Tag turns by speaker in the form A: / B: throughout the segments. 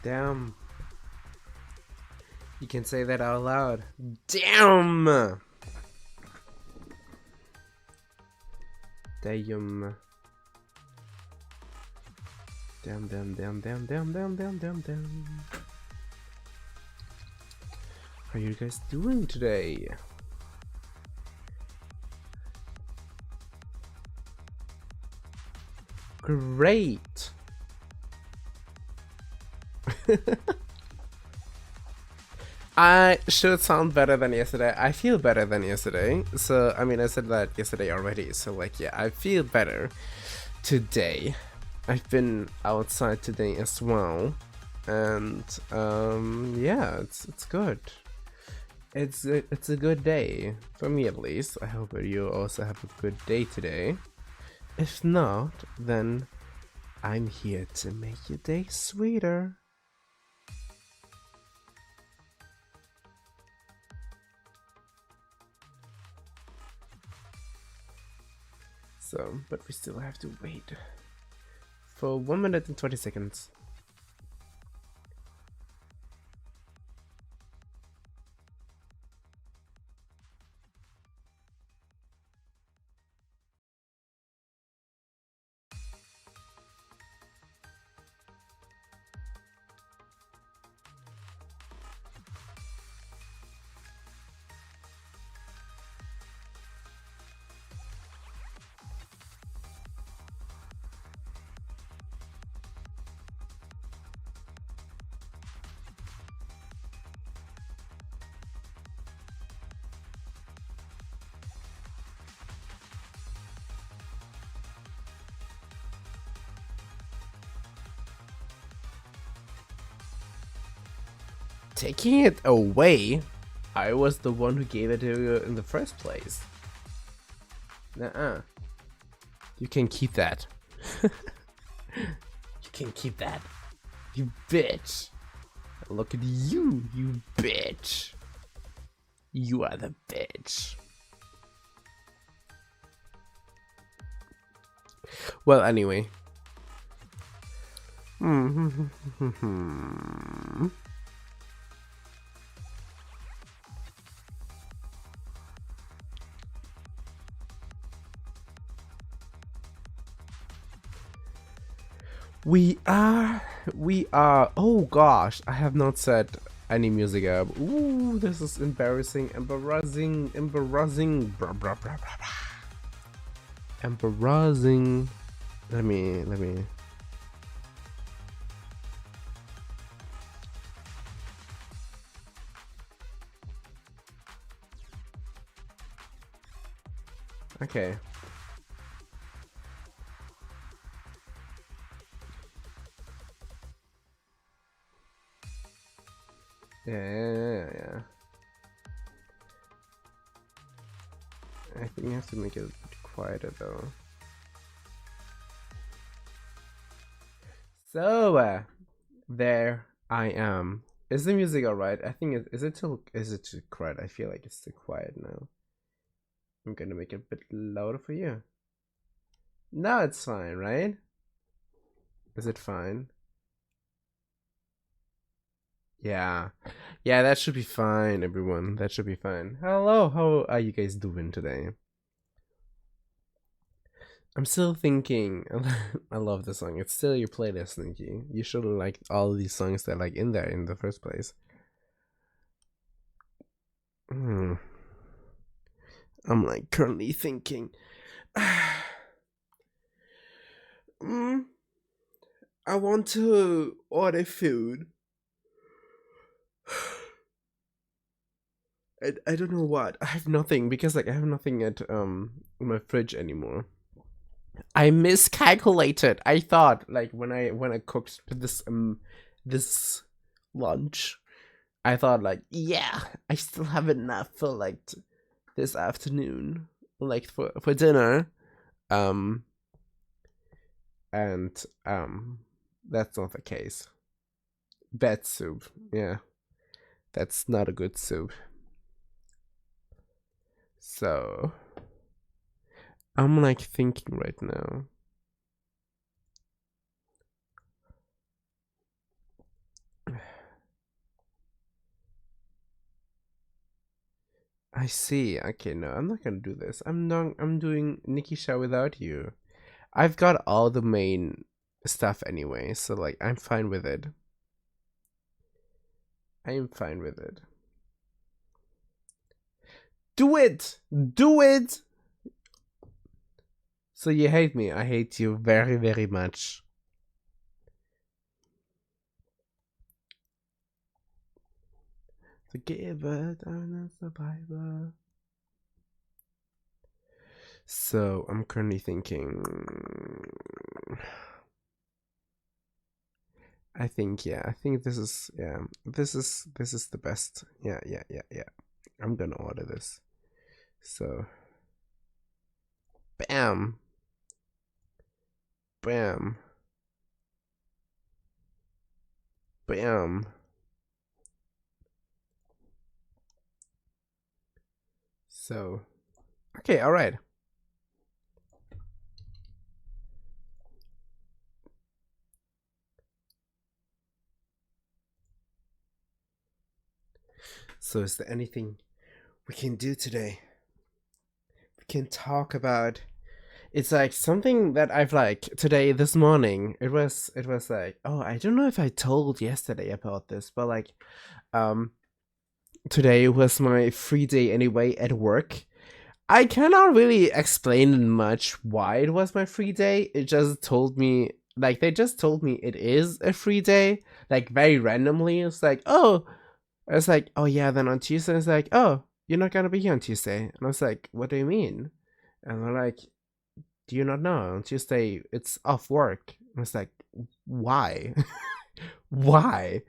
A: Damn. You can say that out loud. Damn! Damn. Damn, damn, damn, damn, damn, damn, damn, damn, damn. How are you guys doing today? Great! I should sound better than yesterday. I feel better than yesterday. So, I mean, I said that yesterday already. So, like, yeah, I feel better today. I've been outside today as well. And, yeah, it's good. It's a good day. For me, at least. I hope you also have a good day today. If not, then I'm here to make your day sweeter. So, but we still have to wait for 1 minute and 20 seconds. Taking it away? I was the one who gave it to you in the first place. Nuh-uh. You can keep that. You can keep that. You bitch. Look at you, you bitch. You are the bitch. Well, anyway. We are, oh gosh, I have not said any music up. Ooh, this is embarrassing, embarrassing. Embarrassing. Let me. Okay. Yeah. I think you have to make it a bit quieter though. So, there I am. Is the music alright? I think is it too quiet? I feel like it's too quiet now. I'm gonna make it a bit louder for you. Now it's fine, right? Is it fine? Yeah. Yeah, that should be fine, everyone. That should be fine. Hello, how are you guys doing today? I'm still thinking. I love the song. It's still your playlist, Nikki. You should have liked all these songs that are like in there in the first place. I'm like currently thinking. I want to order food. I don't know what. I have nothing because like I have nothing at in my fridge anymore. I miscalculated. I thought like when I cooked this lunch, I thought like yeah, I still have enough for like this afternoon, like for dinner, um, and that's not the case. Bad soup, yeah, that's not a good soup. So I'm like thinking right now. I see. Okay, no, I'm not gonna do this. I'm doing Nikisha without you. I've got all the main stuff anyway, so like I'm fine with it. I am fine with it. Do it! Do it! So you hate me. I hate you very, very much. The giver, I'm a survivor. So I'm currently thinking. I think I think this is this is the best. Yeah. I'm gonna order this. So bam. Bam. Bam. So okay, alright. So is there anything we can do today? We can talk about, it's like something that I've like today this morning. It was like, oh, I don't know if I told yesterday about this, but like um today was my free day anyway at work. I cannot really explain much why it was my free day. It just told me, like, they just told me it is a free day, like, very randomly. It's like, oh, yeah, then on Tuesday, it's like, oh, you're not gonna be here on Tuesday. And I was like, what do you mean? And they're like, do you not know? On Tuesday, it's off work. And I was like, why? Why?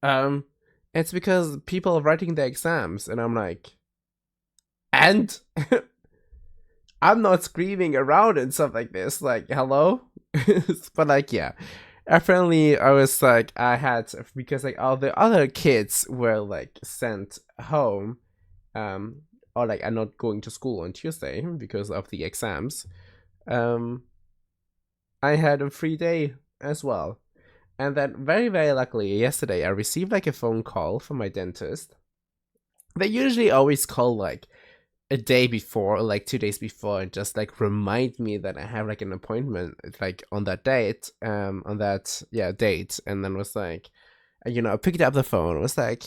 A: Um, it's because people are writing their exams. And I'm like, and I'm not screaming around and stuff like this. Like, hello? But like, yeah. Apparently, I was like, I had, because like all the other kids were like sent home, or like I'm not going to school on Tuesday because of the exams. Um, I had a free day as well. And then very, very luckily, yesterday I received like a phone call from my dentist. They usually always call like a day before or like 2 days before and just like remind me that I have like an appointment like on that date, on that date. And then was like, I picked up the phone. It was like,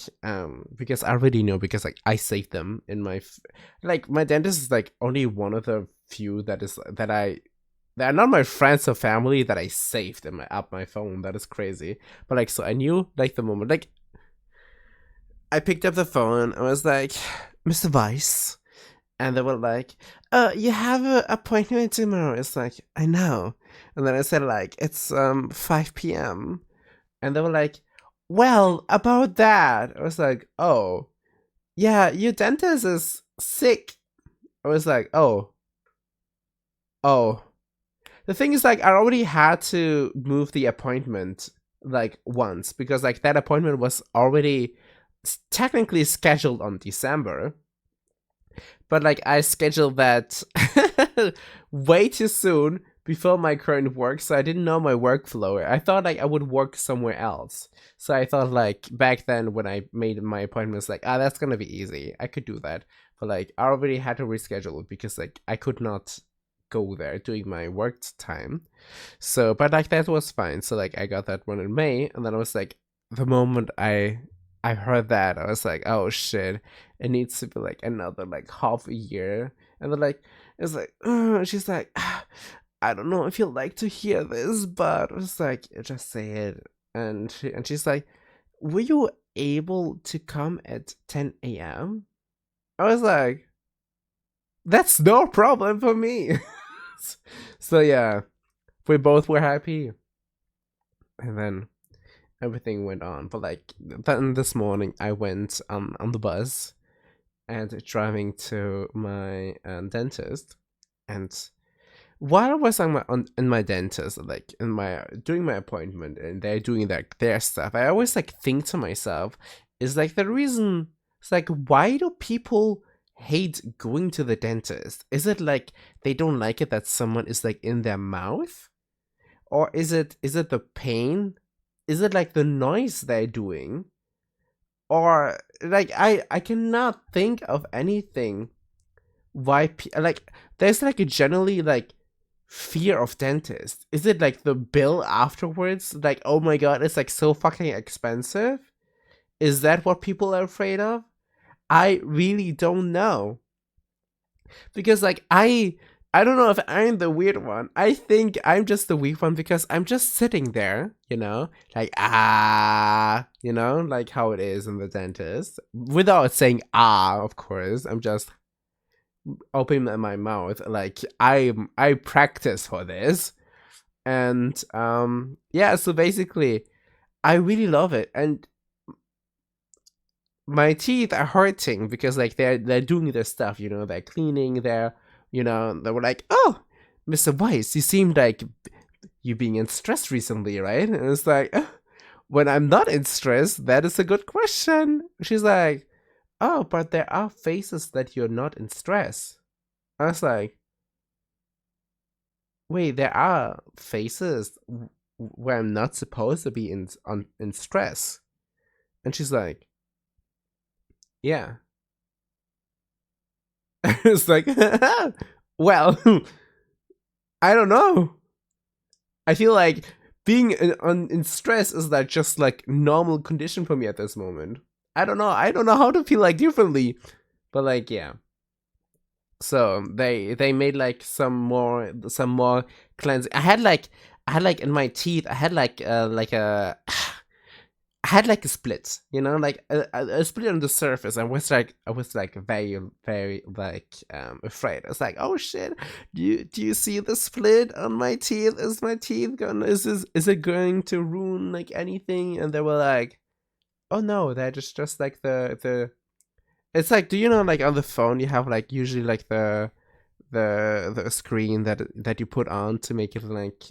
A: because I already know, because like I saved them in my like my dentist is like only one of the few that are not my friends or family that I saved in my up my phone. That is crazy. But like, so I knew like the moment like I picked up the phone. I was like, Mr. Weiss. And they were like, you have an appointment tomorrow. It's like, I know. And then I said like, it's 5 p.m. And they were like, well, about that. I was like, oh, yeah, your dentist is sick. I was like, oh. The thing is, like, I already had to move the appointment like once because like that appointment was already technically scheduled on December. But like I scheduled that way too soon before my current work, so I didn't know my workflow. I thought like I would work somewhere else. So I thought like back then when I made my appointments, like, that's gonna be easy. I could do that. But like I already had to reschedule it because like I could not go there during my work time. So but like that was fine. So like I got that one in May, and then I was like, the moment I heard that, I was like, oh shit, it needs to be like another like half a year. And then like it's like, she's like, I don't know if you'd like to hear this, but I was like, just say it. And she's like, were you able to come at 10 a.m.? I was like, that's no problem for me. So yeah, we both were happy. And then everything went on. But like then this morning I went on the bus and driving to my dentist. And while I was in my dentist, like in my doing my appointment, and they're doing their stuff, I always like think to myself, is like the reason. It's like, why do people hate going to the dentist? Is it like they don't like it that someone is like in their mouth, or is it the pain? Is it like the noise they're doing, or like I cannot think of anything why like there's like a generally like fear of dentists. Is it like the bill afterwards? Like, oh my god, it's like so fucking expensive? Is that what people are afraid of? I really don't know. Because like I don't know if I'm the weird one. I think I'm just the weird one because I'm just sitting there, like like how it is in the dentist. Without saying of course. I'm just opening my mouth. Like I practice for this. And yeah, so basically I really love it. And my teeth are hurting because like they're doing their stuff, they're cleaning, they were like, oh, Mr. Weiss, you seemed like you being in stress recently, right? And it's like, when I'm not in stress, that is a good question. She's like, oh, but there are phases that you're not in stress. I was like, wait, there are phases where I'm not supposed to be in stress. And she's like, yeah. It's like, well, I don't know. I feel like being in stress is like just like normal condition for me at this moment. I don't know. I don't know how to feel like differently, but like yeah. So they made like some more cleansing. I had like in my teeth. I had like a I had like a split, like a split on the surface. I was like very very like afraid. I was like, oh shit, do you see the split on my teeth? Is my teeth gonna is it going to ruin like anything? And they were like, oh no, that is just like the it's like, do you know like on the phone you have like usually like the screen that you put on to make it like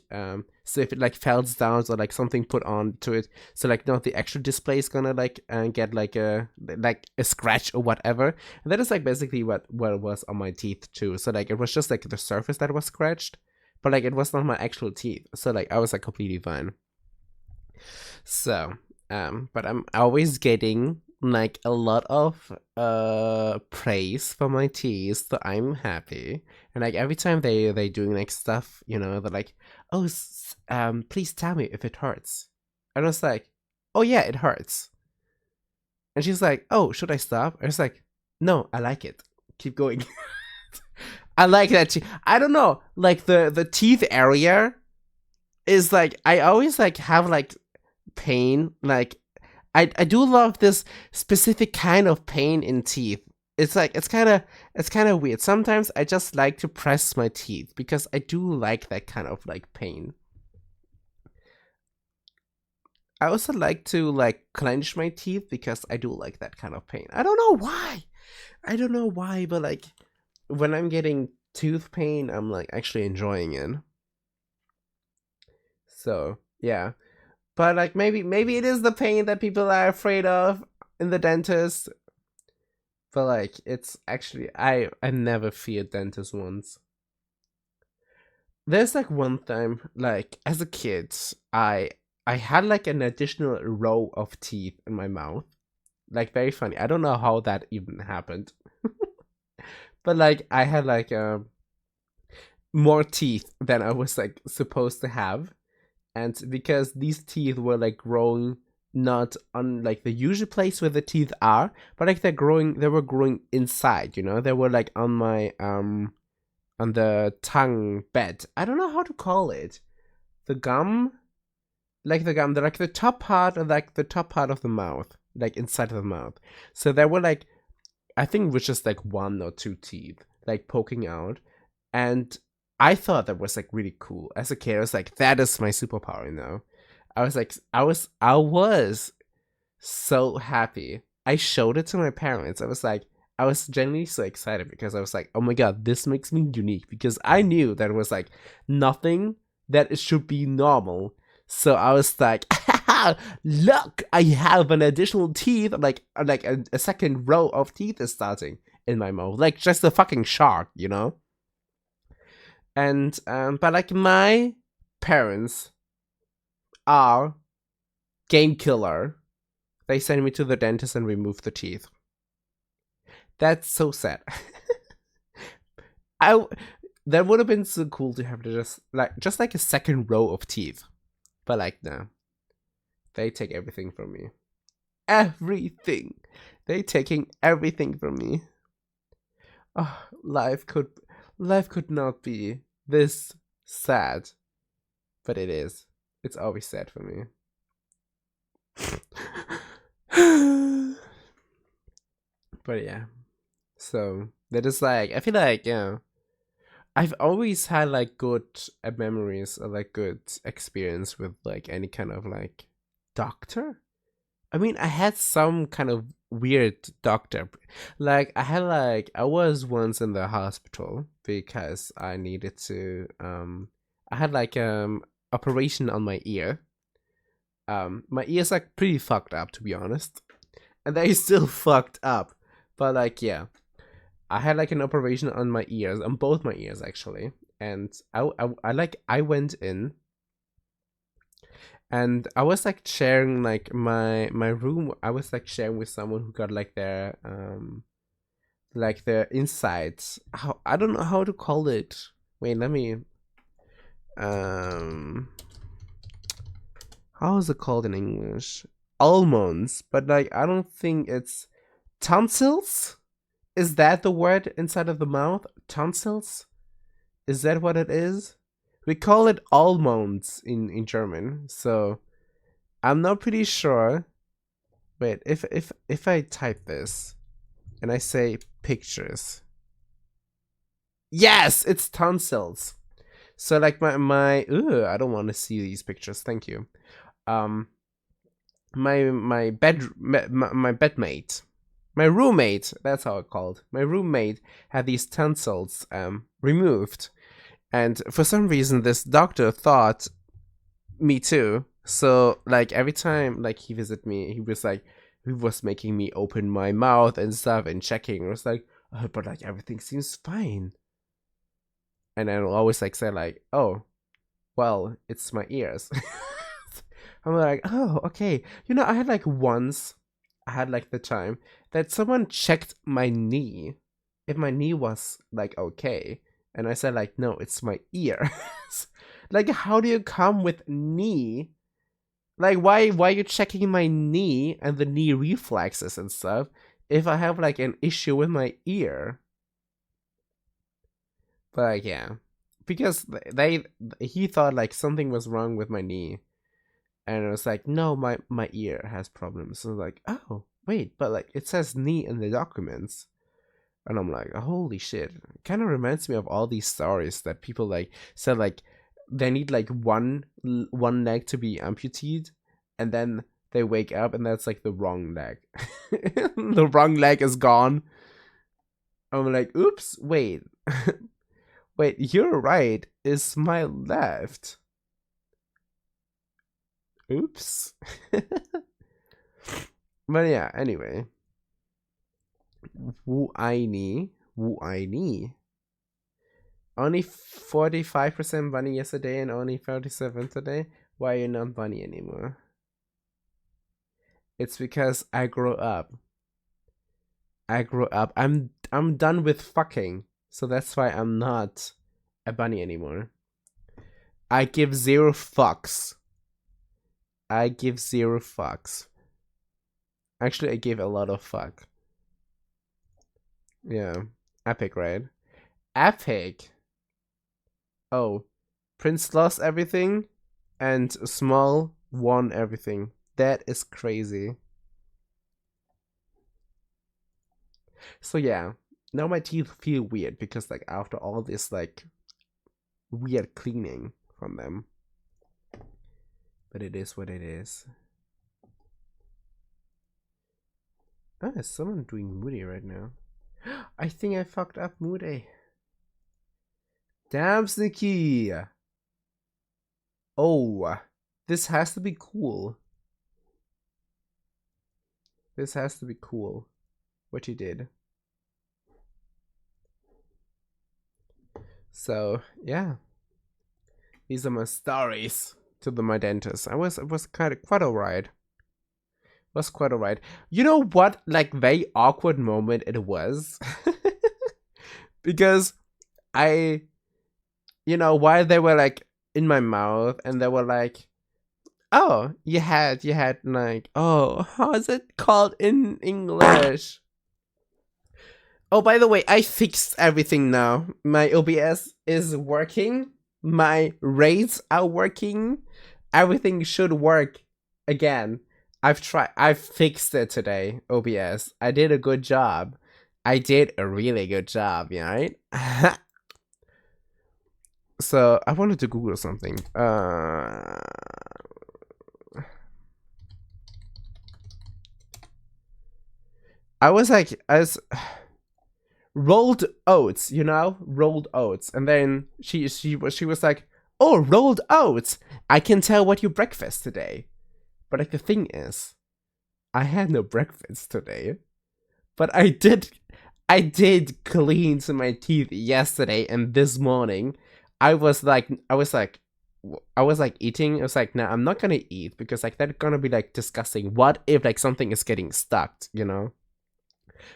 A: so if it like falls down or like something put on to it, so like not the actual display is gonna like get like a scratch or whatever. And that is like basically what it was on my teeth too. So like it was just like the surface that was scratched, but like it was not my actual teeth. So like I was like completely fine. So but I'm always getting like a lot of praise for my teeth, so I'm happy. And like every time they doing like stuff, they're like, oh please tell me if it hurts. And I was like, oh yeah, it hurts. And she's like, oh, should I stop? I was like, no, I like it, keep going. I like that. I don't know, like the teeth area is like, I always like have like pain. Like I do love this specific kind of pain in teeth. It's like it's kind of weird. Sometimes I just like to press my teeth because I do like that kind of like pain. I also like to like clench my teeth because I do like that kind of pain. I don't know why. I don't know why, but like when I'm getting tooth pain, I'm like actually enjoying it. So, yeah. But like maybe it is the pain that people are afraid of in the dentist. But like it's actually I never feared dentist once. There's like one time like as a kid I had like an additional row of teeth in my mouth. Like very funny. I don't know how that even happened. But like I had like more teeth than I was like supposed to have. And because these teeth were like growing not on like the usual place where the teeth are, but like they were growing inside, they were like on my on the tongue bed. I don't know how to call it. The gum, like the gum, like the top part of like the top part of the mouth, like inside of the mouth. So there were like, I think it was just like one or two teeth like poking out. And I thought that was like really cool. As a kid, I was like, that is my superpower. I was like, I was so happy. I showed it to my parents. I was genuinely so excited because I was like, oh my god, this makes me unique, because I knew that it was like nothing that it should be normal. So I was like, look, I have an additional teeth, like a second row of teeth is starting in my mouth, like just a fucking shark. And but like my parents are game killer. They send me to the dentist and remove the teeth. That's so sad. That would have been so cool to have just like a second row of teeth, but like no, they take everything from me. Everything. They taking everything from me. Oh, life could not be this sad, but it is. It's always sad for me. But yeah, so that is like, I feel like, yeah, I've always had like good memories or like good experience with like any kind of like doctor. I mean, I had some kind of weird doctor. Like I was once in the hospital because I needed to I had like operation on my ear. My ear's like pretty fucked up, to be honest. And they still fucked up. But like yeah, I had like an operation on my ears, on both my ears actually. And I went in and I was like sharing like my room. I was like sharing with someone who got like their insides. How, I don't know how to call it. Wait, let me um how is it called in English? Almonds, but like I don't think it's tonsils. Is that the word inside of the mouth? Tonsils? Is that what it is? We call it almonds in German. So I'm not pretty sure. Wait, if I type this and I say pictures. Yes, it's tonsils. So like my I don't want to see these pictures. Thank you. Um my bedmate, my roommate, that's how it's called. My roommate had these tonsils removed. And for some reason this doctor thought me too. So like every time like he visited me, he was making me open my mouth and stuff and checking. I was like, oh, but like everything seems fine. And I'll always like say like, oh, well, it's my ears. I'm like, oh, okay. You know, I had like once, I had like the time that someone checked my knee, if my knee was like okay, and I said like, no, it's my ear. Like, how do you come with knee? Like, why are you checking my knee and the knee reflexes and stuff if I have like an issue with my ear? But like, yeah, because he thought like something was wrong with my knee, and I was like, no, my ear has problems. So I was like, oh wait, but like it says knee in the documents, and I'm like, holy shit. It kind of reminds me of all these stories that people like said like they need like one leg to be amputated, and then they wake up and that's like the wrong leg. The wrong leg is gone. I'm like, oops, wait. Wait, you're right. It's my left. Oops. But yeah, anyway. Wu Ai Only 45% bunny yesterday and only 37 today. Why are you not bunny anymore? It's because I grew up. I'm done with fucking. So that's why I'm not a bunny anymore. I give zero fucks. I give zero fucks. Actually, I give a lot of fuck. Yeah. Epic, right? Epic. Oh. Prince lost everything and Small won everything. That is crazy. So yeah. Now my teeth feel weird because like after all this like weird cleaning from them. But it is what it is. Ah, is someone doing Moody right now? I think I fucked up Moody. Damn, Sneaky! Oh, this has to be cool. This has to be cool. What you did. So, yeah. These are my stories to my dentist. It was quite alright. Was quite alright. You know what, like, very awkward moment it was? Because I, while they were like in my mouth and they were like, oh, you had like, oh, how is it called in English? Oh, by the way, I fixed everything now. My OBS is working. My rates are working. Everything should work again. I've fixed it today, OBS. I did a good job. I did a really good job, right? So I wanted to Google something. I was like, as rolled oats, rolled oats, and then she was like, oh, rolled oats. I can tell what you breakfast today. But like the thing is, I had no breakfast today. But I did clean my teeth yesterday and this morning. I was like eating. I was like, nah, I'm not gonna eat because like that's gonna be like disgusting. What if like something is getting stuck,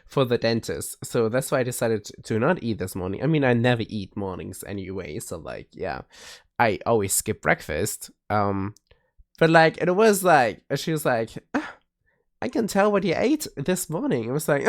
A: for the dentist? So that's why I decided to not eat this morning. I mean, I never eat mornings anyway, so like, yeah, I always skip breakfast. But like it was like she was like, I can tell what you ate this morning. I was like,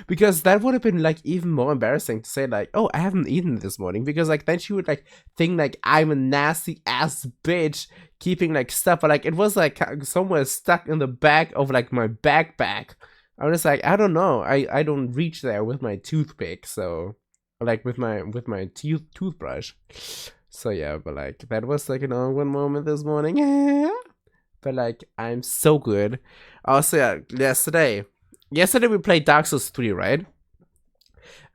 A: because that would have been like even more embarrassing to say like, oh, I haven't eaten this morning, because like then she would like think like I'm a nasty ass bitch keeping like stuff, but like it was like somewhere stuck in the back of like my backpack. I was like, I don't know, I don't reach there with my toothpick, so like with my toothbrush. So yeah, but like that was like an awkward moment this morning. But like I'm so good. Also, yeah, yesterday we played Dark Souls 3, right?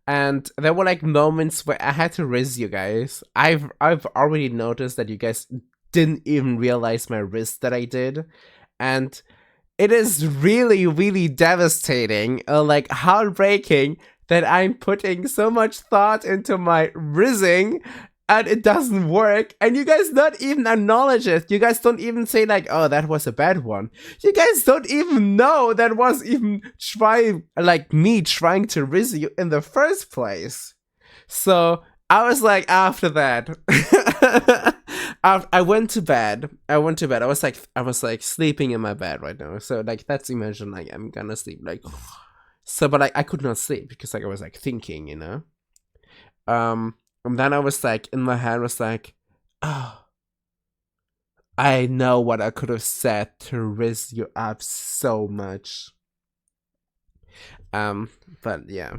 A: And there were like moments where I had to riz you guys. I've already noticed that you guys didn't even realize my riz that I did, and it is really, really devastating, like heartbreaking, that I'm putting so much thought into my rizzing and it doesn't work, and you guys not even acknowledge it. You guys don't even say like, oh, that was a bad one. You guys don't even know that was even me trying to rizz you in the first place. So I was like, after that, I went to bed. I was like sleeping in my bed right now. So like that's imagine like I'm gonna sleep like. So but like I could not sleep because like I was like thinking, And then I was like in my head was like, oh, I know what I could have said to rizz you up so much. But yeah.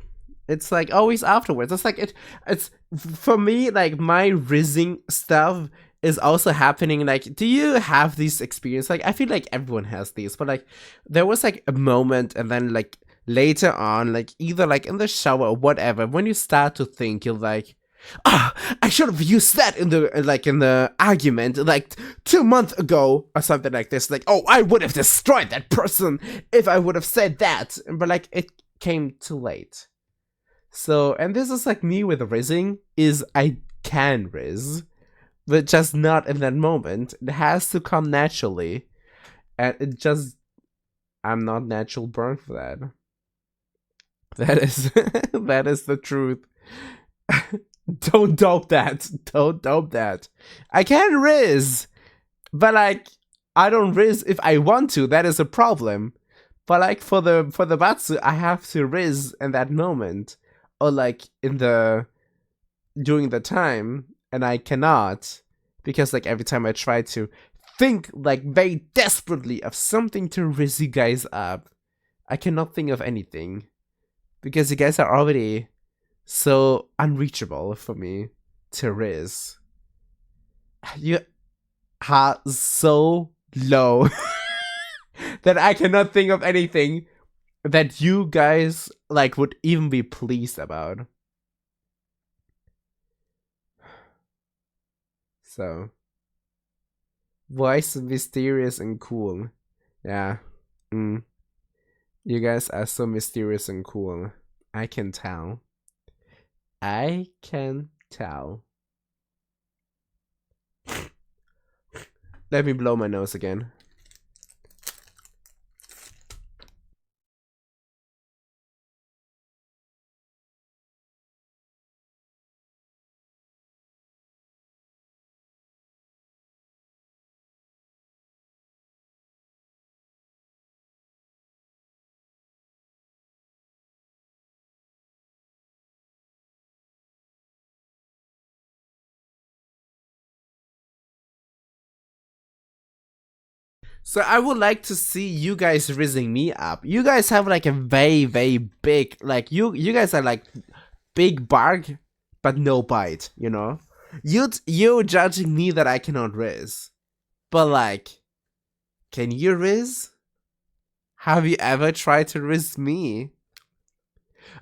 A: It's like always afterwards. It's like it's for me, like my rizzing stuff is also happening. Like, do you have these experience? Like I feel like everyone has these, but like there was like a moment and then like later on, like either like in the shower or whatever, when you start to think, you're like, I should have used that in the argument like 2 months ago or something like this. Like, oh, I would have destroyed that person if I would have said that. But like it came too late. So, and this is like me with rizzing, is I can rizz, but just not in that moment. It has to come naturally. And I'm not natural born for that. That is, that is the truth. Don't dope that. Don't dope that. I can rizz, but like, I don't rizz if I want to. That is a problem. But like for the Batsu, I have to rizz in that moment, or like during the time, and I cannot, because like every time I try to think like very desperately of something to rizz you guys up, I cannot think of anything, because you guys are already so unreachable for me to rizz. You are so low that I cannot think of anything that you guys like would even be pleased about. So, voice mysterious and cool. Yeah. You guys are so mysterious and cool. I can tell. I can tell. Let me blow my nose again. So I would like to see you guys raising me up. You guys have like a very big, like you guys are like big bark but no bite, you know? You judging me that I cannot riz. But like, can you riz? Have you ever tried to riz me?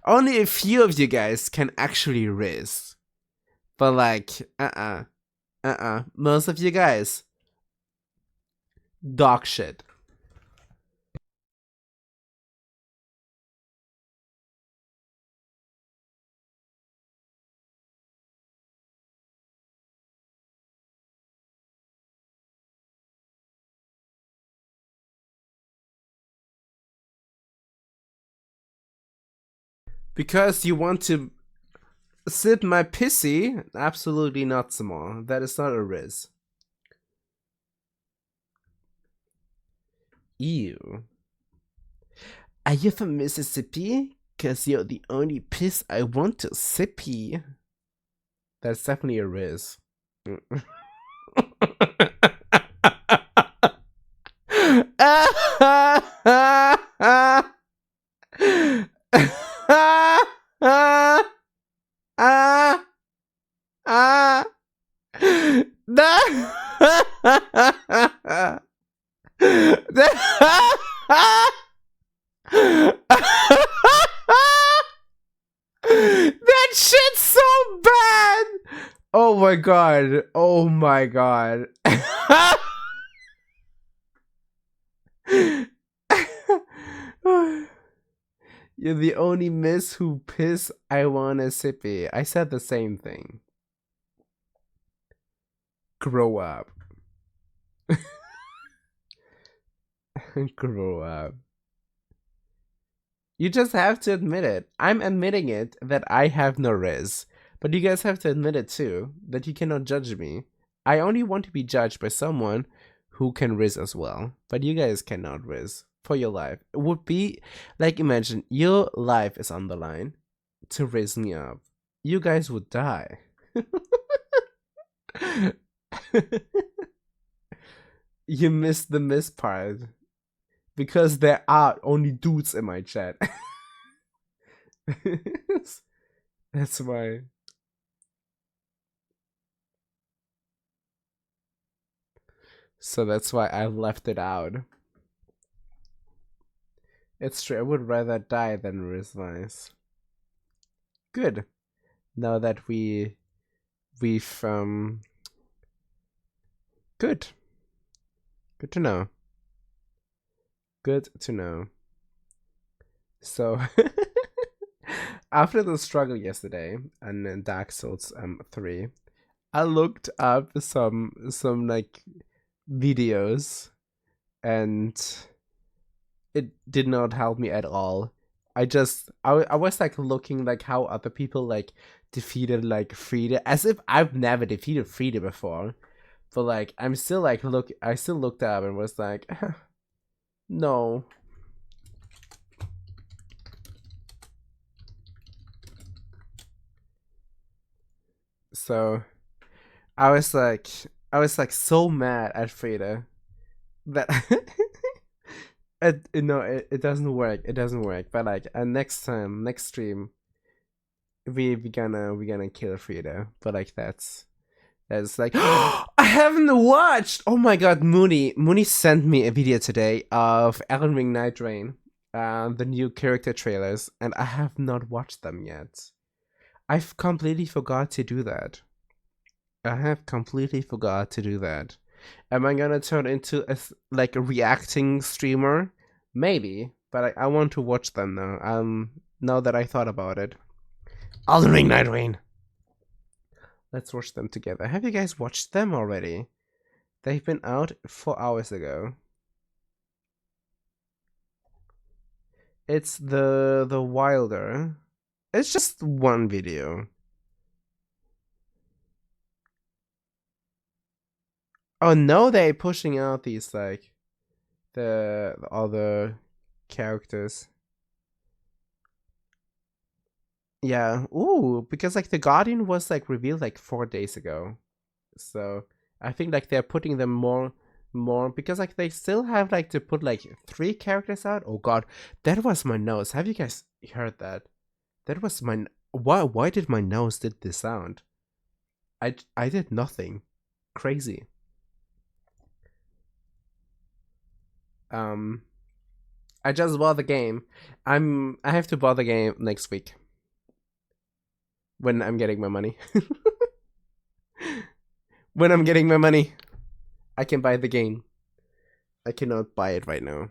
A: Only a few of you guys can actually riz. But like, most of you guys, dog shit. Because you want to sip my pissy? Absolutely not, Simone. That is not a riz. Ew. Are you from Mississippi? Cause you're the only piss I want to sippy. That's definitely a riz. That shit's so bad. Oh my god. Oh my god. You're the only miss who piss I wanna sippy. I said the same thing. Grow up. Grow up. You just have to admit it. I'm admitting it that I have no riz. But you guys have to admit it too, that you cannot judge me. I only want to be judged by someone who can riz as well. But you guys cannot riz for your life. It would be like, imagine your life is on the line to raise me up. You guys would die. You missed the miss part. Because there are only dudes in my chat. That's why. So that's why I left it out. It's true, I would rather die than riz. Good. Now that we've good. Good to know. Good to know. So after the struggle yesterday and Dark Souls 3, I looked up some like videos and it did not help me at all. I was like looking like how other people like defeated like Frida, as if I've never defeated Frida before. But like I'm still like I still looked up and was like no. So I was like so mad at Frida that it doesn't work. It doesn't work. But like next time, next stream, we gonna kill Frida. But like that's like I haven't watched. Oh my god, Mooney sent me a video today of Elden Ring Night Rain, the new character trailers, and I have not watched them yet. I've completely forgot to do that. I have completely forgot to do that. Am I gonna turn into a like a reacting streamer? Maybe, but I want to watch them now. Now that I thought about it, Elden Ring Night Rain. Let's watch them together. Have you guys watched them already? They've been out 4 hours ago. It's the Wilder. It's just one video. Oh no, they're pushing out these like the other characters. Yeah. Ooh, because like the Guardian was like revealed like 4 days ago. So I think like they're putting them more more, because like they still have like to put like 3 characters out. Oh god, that was my nose. Have you guys heard that? That was my why did my nose did this sound? I did nothing crazy. I just bought the game. I have to buy the game next week when I'm getting my money. When I'm getting my money, I can buy the game. I cannot buy it right now.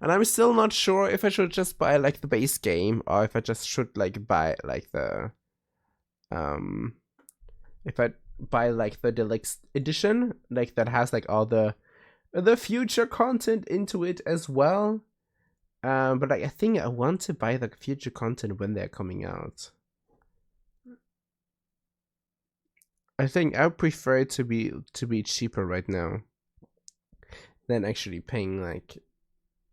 A: And I'm still not sure if I should just buy like the base game or if I just should like buy like the if I buy like the deluxe edition, like that has like all the future content into it as well. But like I think I want to buy the future content when they're coming out. I think I prefer it to be cheaper right now than actually paying like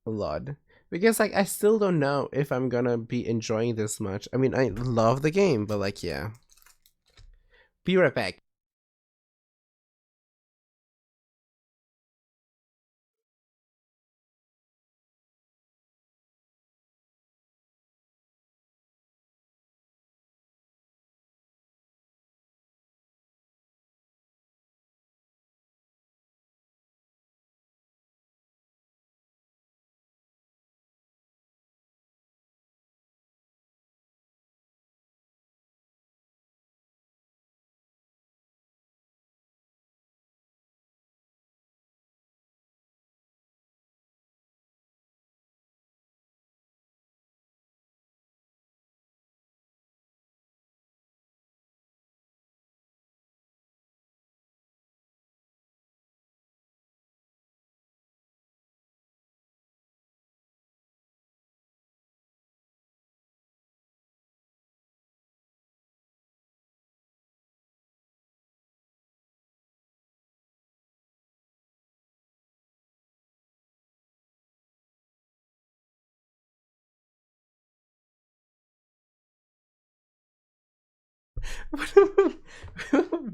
A: a lot, because like I still don't know if I'm gonna be enjoying this much. I mean, I love the game, but like yeah. Be right back.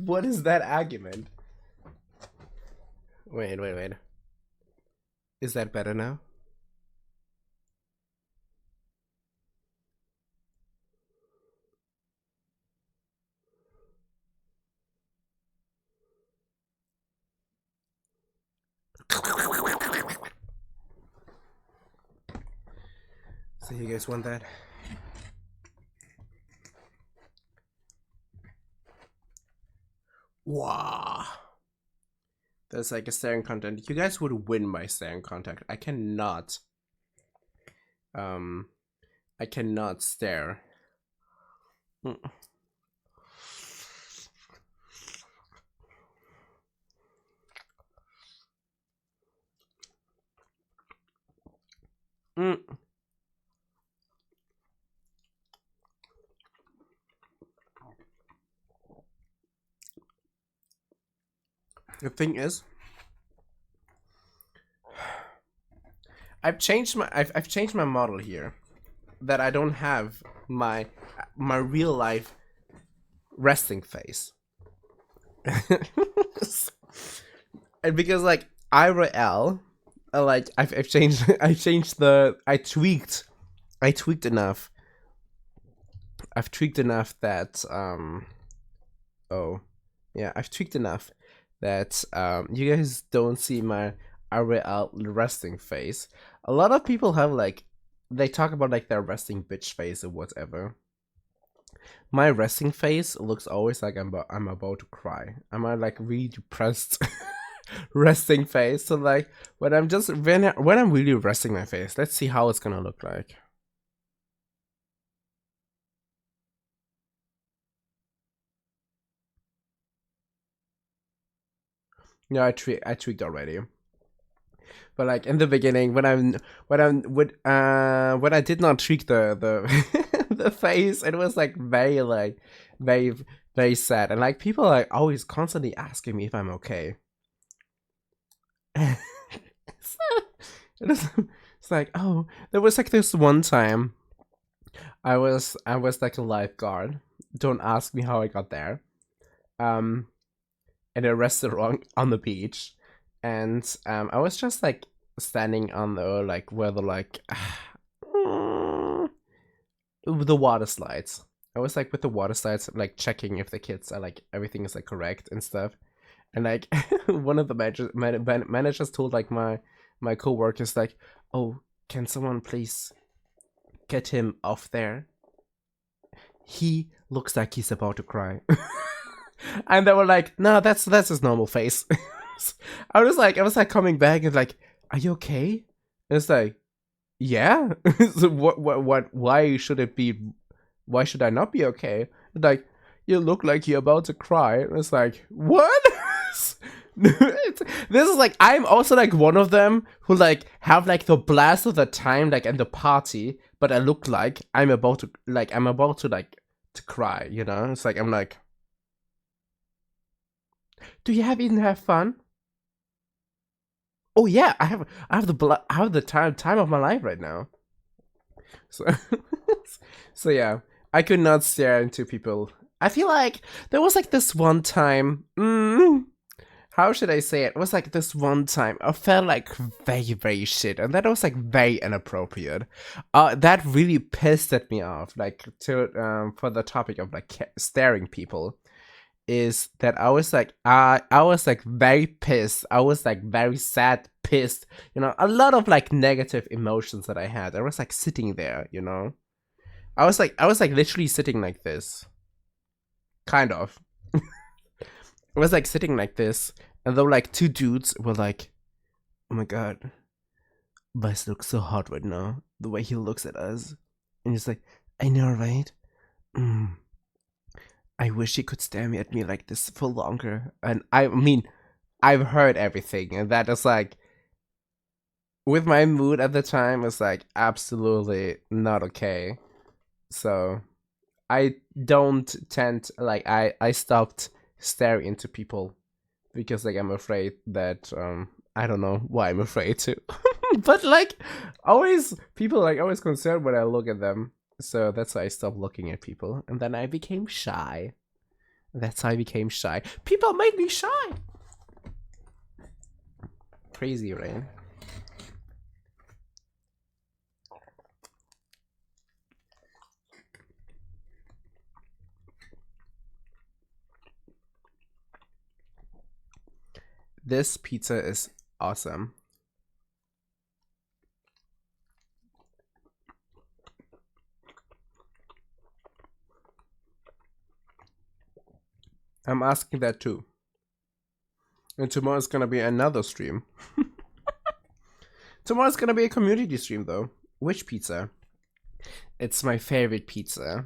A: What is that argument? Wait. Is that better now? So you guys want that? Wow. There's like a staring content. You guys would win my staring content. I cannot. I cannot stare. Mm. Mm. The thing is, I've changed my model here, that I don't have my real life resting face. And because like IRL, like I've changed I tweaked enough. I've tweaked enough that oh yeah, I've tweaked enough that you guys don't see my IRL resting face. A lot of people have like, they talk about like their resting bitch face or whatever. My resting face looks always like I'm about to cry. I'm like really depressed resting face. So like when I'm really resting my face, let's see how it's gonna look like. Yeah, I tweaked already. But like in the beginning, when I did not tweak the the face, it was like very very sad, and like people are like always constantly asking me if I'm okay. It's like, oh, there was like this one time I was like a lifeguard. Don't ask me how I got there. In a restaurant on the beach, and I was just like standing on the like where the like the water slides. I was like with the water slides, like checking if the kids are like everything is like correct and stuff. And like one of the managers told like my coworkers like, "Oh, can someone please get him off there? He looks like he's about to cry." And they were like, "No, that's his normal face." I was like coming back and like, "Are you okay?" And it's like, "Yeah." So what? Why should it be? Why should I not be okay? Like, you look like you're about to cry. And it's like, what? This is like, I'm also like one of them who like have like the blast of the time like in the party, but I look like I'm about to like to cry, you know? It's like I'm like, do you even have fun? Oh yeah, I have the time of my life right now. So so yeah, I could not stare into people. I feel like there was like this one time. How should I say it? It was like this one time I felt like very shit, and that was like very inappropriate. That really pissed at me off. Like to for the topic of like staring people, is that I was like very pissed. I was like very sad, pissed. You know, a lot of like negative emotions that I had. I was like sitting there. You know, I was like literally sitting like this, kind of. I was like sitting like this, and though like two dudes were like, "Oh my god, Vice looks so hot right now. The way he looks at us," and he's like, "I know, right? Mm, I wish he could stare me at me like this for longer." And I mean, I've heard everything, and that is like, with my mood at the time, was like absolutely not okay. So I don't tend like I stopped staring into people because like I'm afraid that I don't know why I'm afraid to. But like always people like always concerned when I look at them. So that's why I stopped looking at people, and then I became shy. That's how I became shy. People made me shy. Crazy, right? This pizza is awesome. I'm asking that too. And tomorrow's gonna be another stream. Tomorrow's gonna be a community stream though. Which pizza? It's my favorite pizza.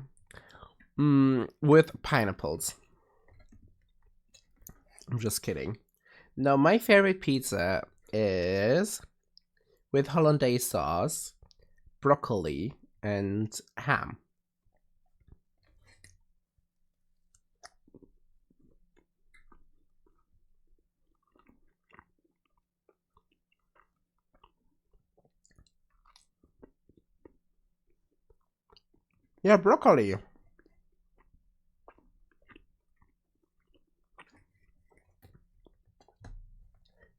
A: With pineapples. I'm just kidding. No, my favorite pizza is with hollandaise sauce, broccoli, and ham. Yeah, broccoli.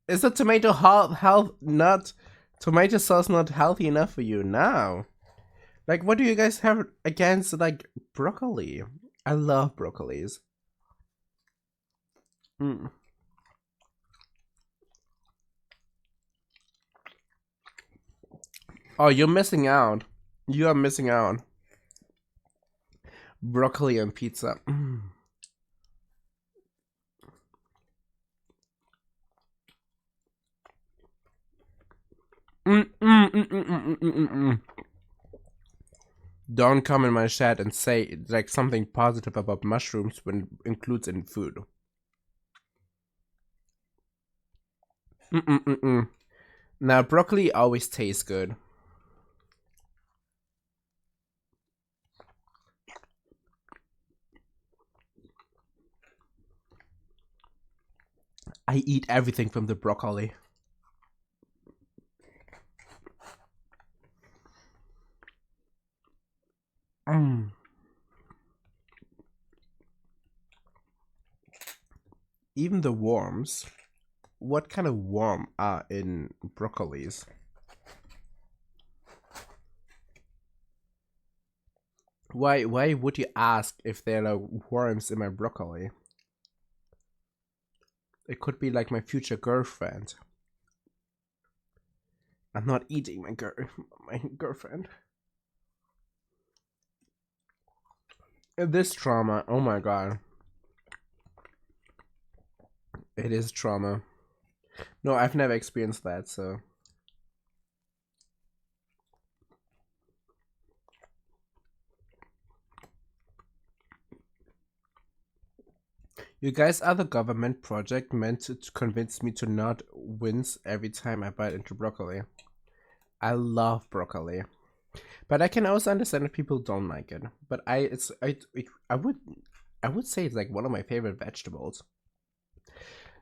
A: Is the tomato health not tomato sauce not healthy enough for you now? Like, what do you guys have against like broccoli? I love broccolis. Mm. Oh, you're missing out. You are missing out. Broccoli and pizza. Don't come in my chat and say like something positive about mushrooms when includes in food. Now broccoli always tastes good. I eat everything from the broccoli. Even the worms. what kind of worm are in broccolis? Why would you ask if there are worms in my broccoli? It could be like my future girlfriend. I'm not eating my girlfriend. This trauma, oh my god. It is trauma. No, I've never experienced that, so. You guys are the government project meant to convince me to not wince every time I bite into broccoli. I love broccoli. But I can also understand if people don't like it. But I would say it's like one of my favorite vegetables.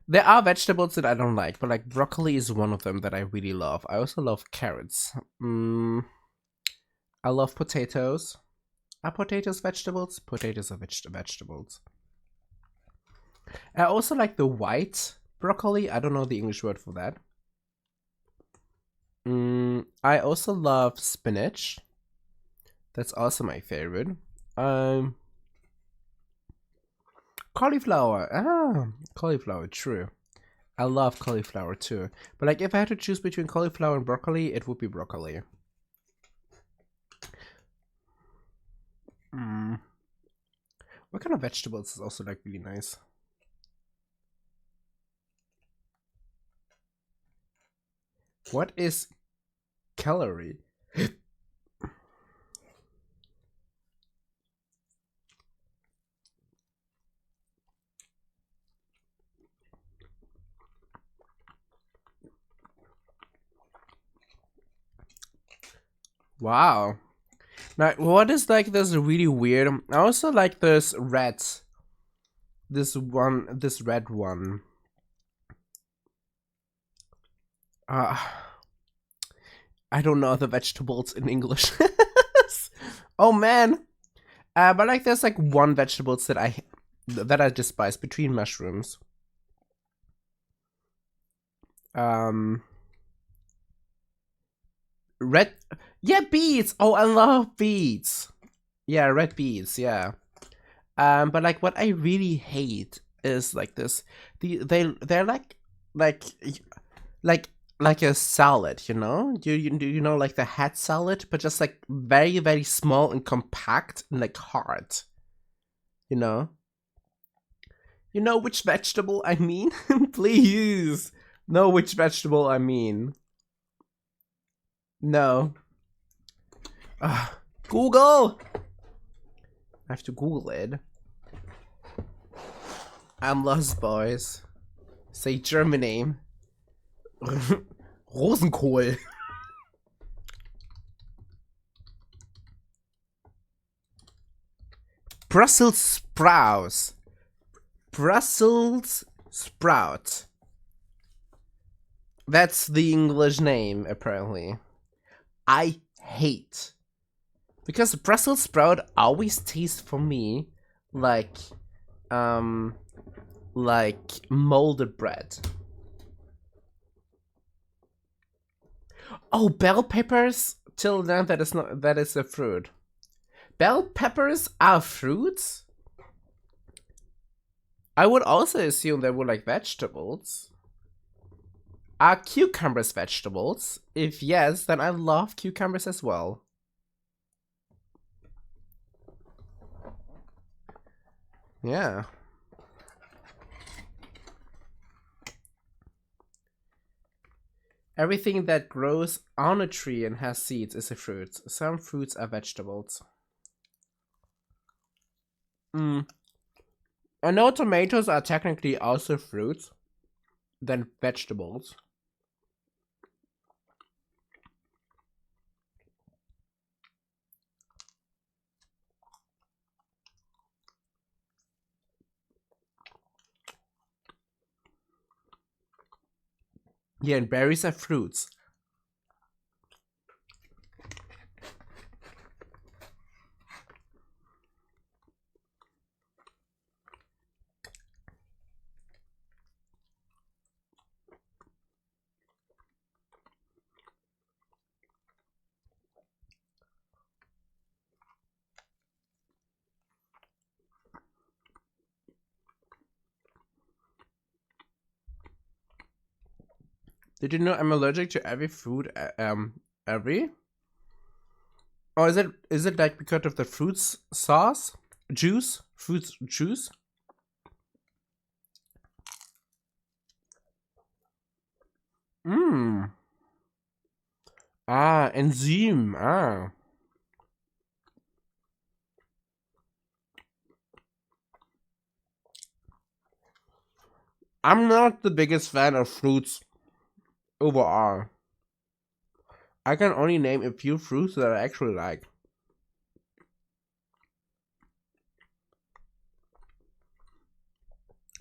A: There are vegetables that I don't like, but like broccoli is one of them that I really love. I also love carrots. I love potatoes. Are potatoes vegetables? Potatoes are vegetables. I also like the white broccoli. I don't know the English word for that. I also love spinach. That's also my favorite. Cauliflower. Cauliflower, true. I love cauliflower too. But like if I had to choose between cauliflower and broccoli, it would be broccoli. What kind of vegetables is also like really nice? What is calorie? Wow. Now, what is like this really weird? I also like this red. This red one. I don't know the vegetables in English. Oh man. But like there's like one vegetables that I despise between mushrooms. Red, yeah, beets. Oh, I love beets. Yeah, red beets. Yeah. But like what I really hate is like this. They're like like a salad, you know? You know like the head salad, but just like very very small and compact and like hard. You know? You know which vegetable I mean? Please know which vegetable I mean. No. Google! I have to Google it. I'm lost, boys. Say German name. Rosenkohl. Brussels sprouts. Brussels sprout. That's the English name, apparently. I hate. Because Brussels sprout always tastes for me like molded bread. Oh, bell peppers? Till then that is a fruit. Bell peppers are fruits? I would also assume they were like vegetables. Are cucumbers vegetables? If yes, then I love cucumbers as well. Yeah. Everything that grows on a tree and has seeds is a fruit. Some fruits are vegetables. I know tomatoes are technically also fruits than vegetables. Yeah, and berries are fruits. Did you know I'm allergic to every food? Every? Or is it like because of the fruits sauce, juice, fruits juice? Mmm. Ah, enzyme. Ah. I'm not the biggest fan of fruits overall. I can only name a few fruits that I actually like.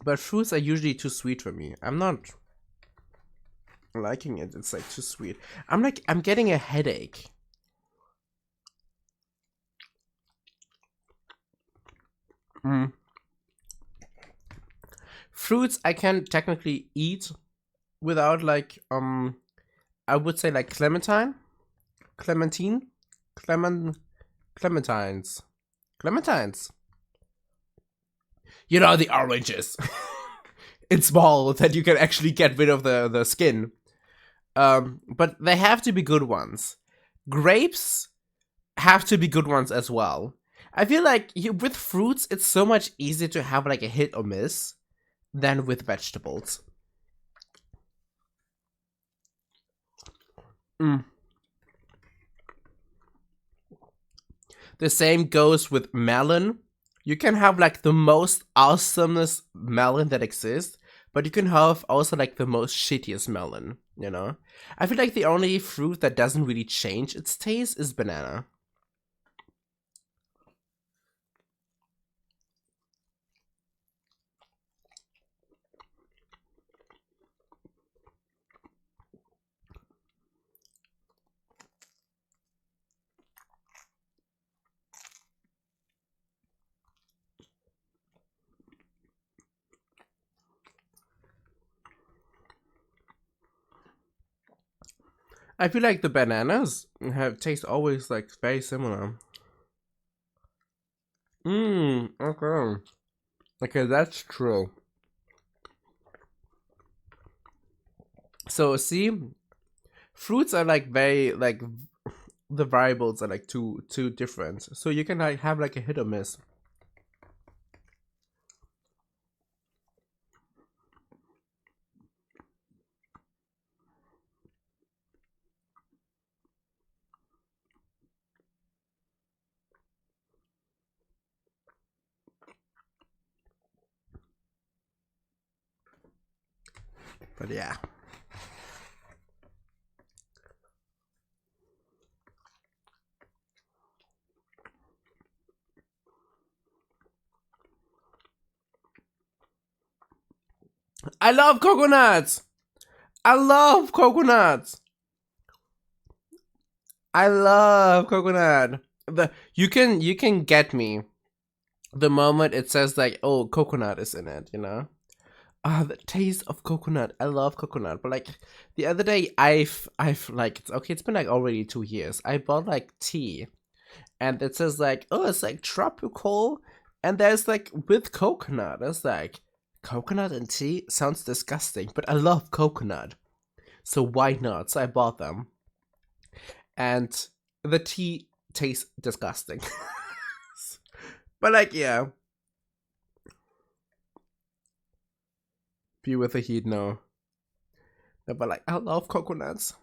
A: But fruits are usually too sweet for me. I'm not liking it. It's like too sweet. I'm getting a headache. Mm. Fruits I can technically eat without like I would say like clementine, clement, clementines, clementines. You know, the oranges. In small that you can actually get rid of the skin. But they have to be good ones. Grapes have to be good ones as well. I feel like with fruits, it's so much easier to have like a hit or miss than with vegetables. Mm. The same goes with melon. You can have like the most awesomest melon that exists, but you can have also like the most shittiest melon, you know? I feel like the only fruit that doesn't really change its taste is banana. I feel like the bananas have taste always like very similar. Okay. Okay, that's true. So see, fruits are like very like the variables are like too different. So you can like have like a hit or miss. But yeah. I love coconuts. I love coconuts. I love coconut. You can get me the moment it says like, oh, coconut is in it, you know? Ah, the taste of coconut. I love coconut. But like the other day I've like okay, it's been like already 2 years. I bought like tea and it says like, oh, it's like tropical and there's like with coconut. It's like coconut and tea sounds disgusting, but I love coconut. So why not? So I bought them. And the tea tastes disgusting. But like yeah, be with the heat no. But like I love coconuts.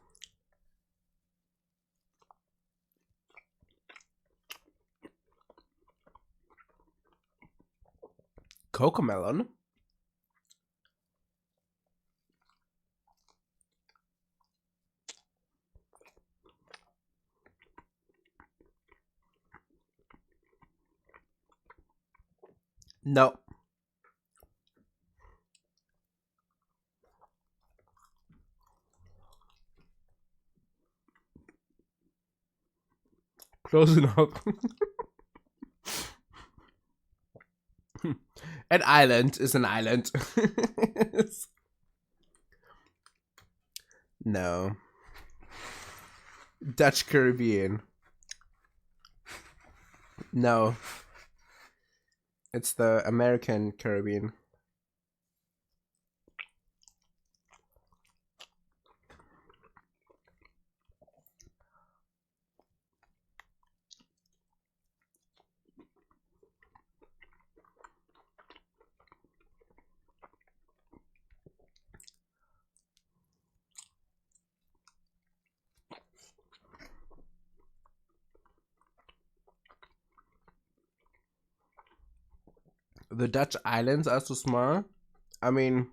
A: Cocomelon? No. Close enough. An island is an island. No. Dutch Caribbean. No. It's the American Caribbean. The Dutch islands are so small. I mean,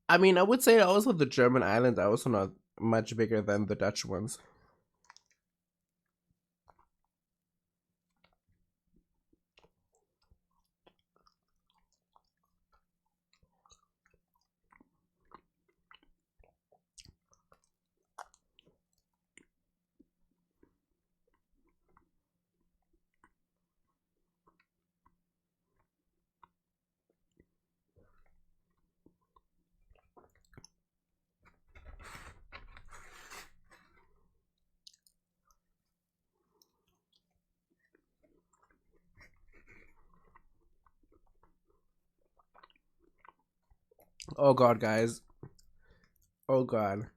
A: I would say also the German islands are also not much bigger than the Dutch ones. Oh god, guys. Oh god.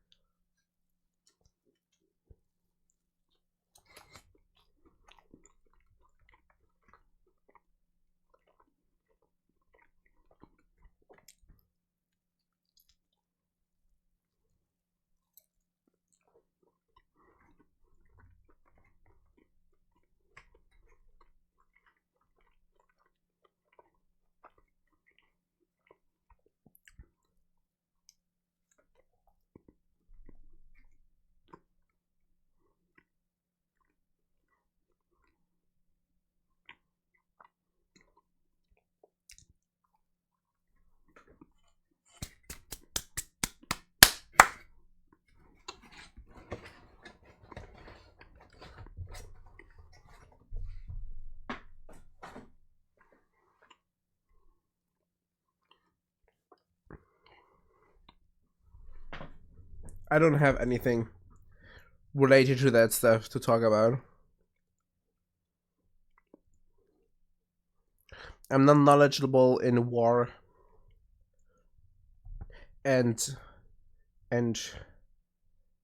A: I don't have anything related to that stuff to talk about. I'm not knowledgeable in war and and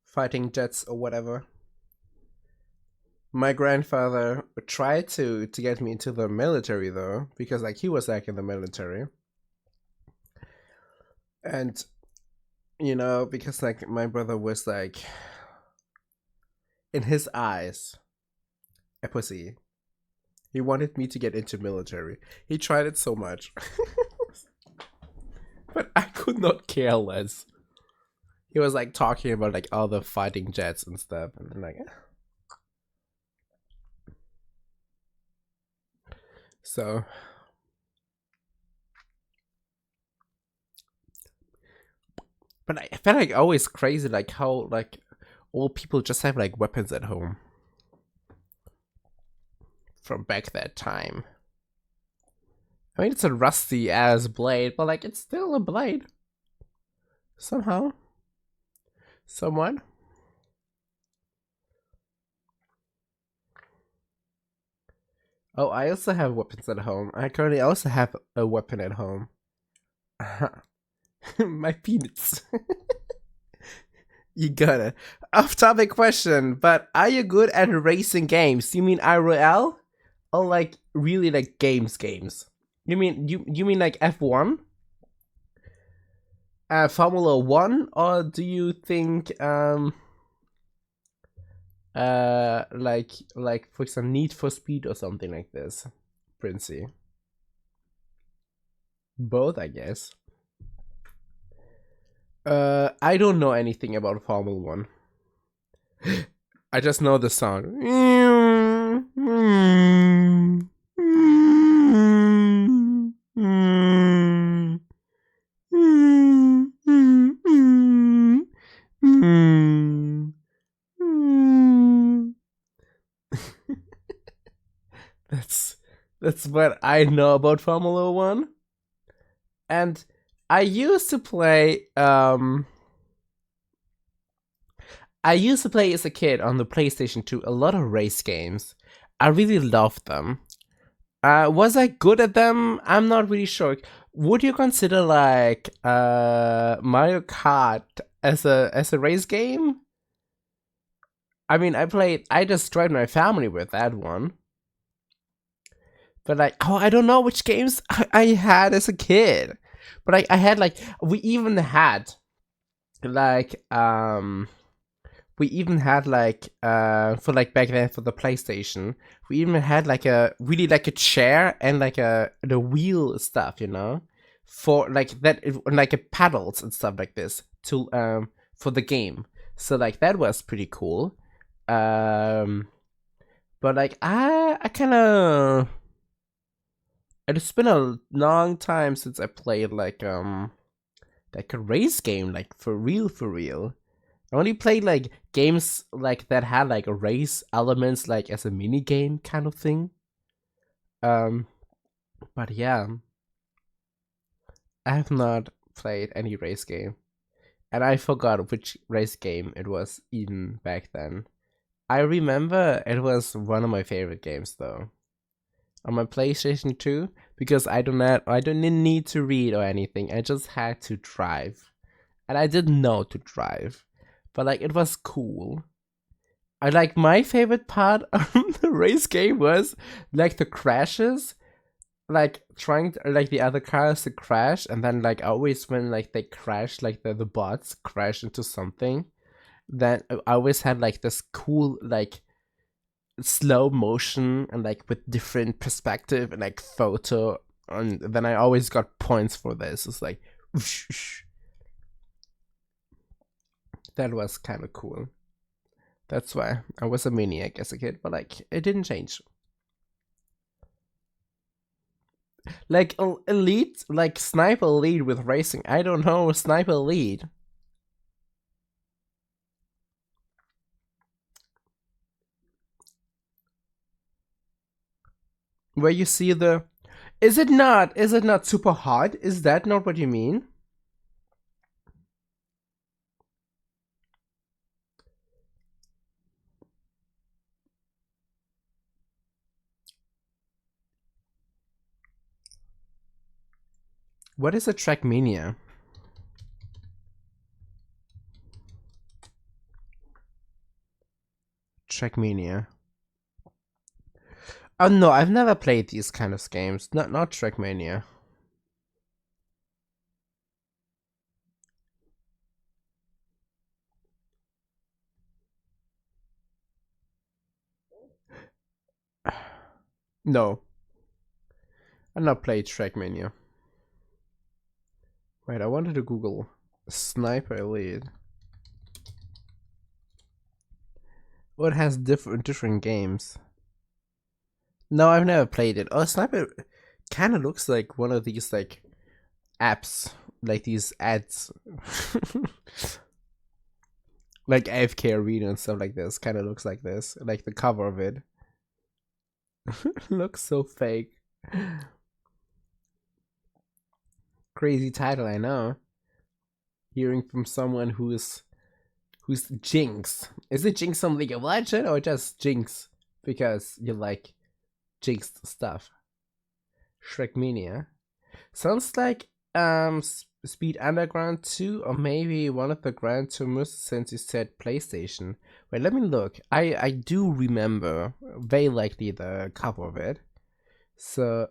A: fighting jets or whatever. My grandfather tried to get me into the military though, because like he was like in the military. And because like my brother was like in his eyes a pussy. He wanted me to get into military. He tried it so much. But I could not care less. He was like talking about like all the fighting jets and stuff, and I'm like, So, but I felt like always crazy, like how like all people just have like weapons at home from back that time. I mean, it's a rusty ass blade, but like it's still a blade. Somehow, someone. Oh, I also have weapons at home. I currently also have a weapon at home. My penis. You got it. Off topic question, but are you good at racing games? You mean IRL? Or like really like games? You mean like F1? Formula One? Or do you think like for example Need for Speed or something like this? Princey. Both, I guess. I don't know anything about Formula One. I just know the song. That's what I know about Formula One. And I used to play as a kid on the PlayStation 2 a lot of race games. I really loved them. Was I good at them? I'm not really sure. Would you consider like Mario Kart as a race game? I mean, I destroyed my family with that one. But like, I don't know which games I had as a kid. But I had like, we even had like we even had like for like back then for the PlayStation, we even had like a really like a chair and like the wheel stuff, you know, for like that like a paddles and stuff like this to for the game. So like that was pretty cool. Um, but like I kind of it's been a long time since I played like a race game like for real for real. I only played like games like that had like race elements like as a mini game kind of thing. Um, but yeah, I have not played any race game, and I forgot which race game it was even back then. I remember it was one of my favorite games though on my PlayStation 2 because I don't need to read or anything. I just had to drive, and I didn't know to drive, but like it was cool. I like my favorite part of the race game was like the crashes, like trying to, like the other cars to crash, and then like always when like they crash, like the bots crash into something, then I always had like this cool like slow motion and like with different perspective and like photo, and then I always got points for this. It's like whoosh, whoosh. That was kind of cool. That's why I was a maniac as a kid, but like it didn't change. Like Elite, like Sniper Elite with racing. I don't know Sniper Elite. Where you see the, is it not? Is it not super hot? Is that not what you mean? What is a Trackmania? Trackmania. Oh no, I've never played these kind of games. Not Trackmania. No. I've not played Trackmania. Wait, I wanted to Google Sniper Elite. Oh, it has different games. No, I've never played it. Oh, Sniper kind of looks like one of these like apps, like these ads, like AFK Arena and stuff like this. Kind of looks like this, like the cover of it. Looks so fake. Crazy title, I know. Hearing from someone who's Jinx. Is it Jinx on League of Legends or just Jinx because you like Jinx stuff? Shrekmania. Sounds like Speed Underground 2 or maybe one of the Gran Turismo since you said PlayStation. Wait, let me look. I do remember very likely the cover of it. So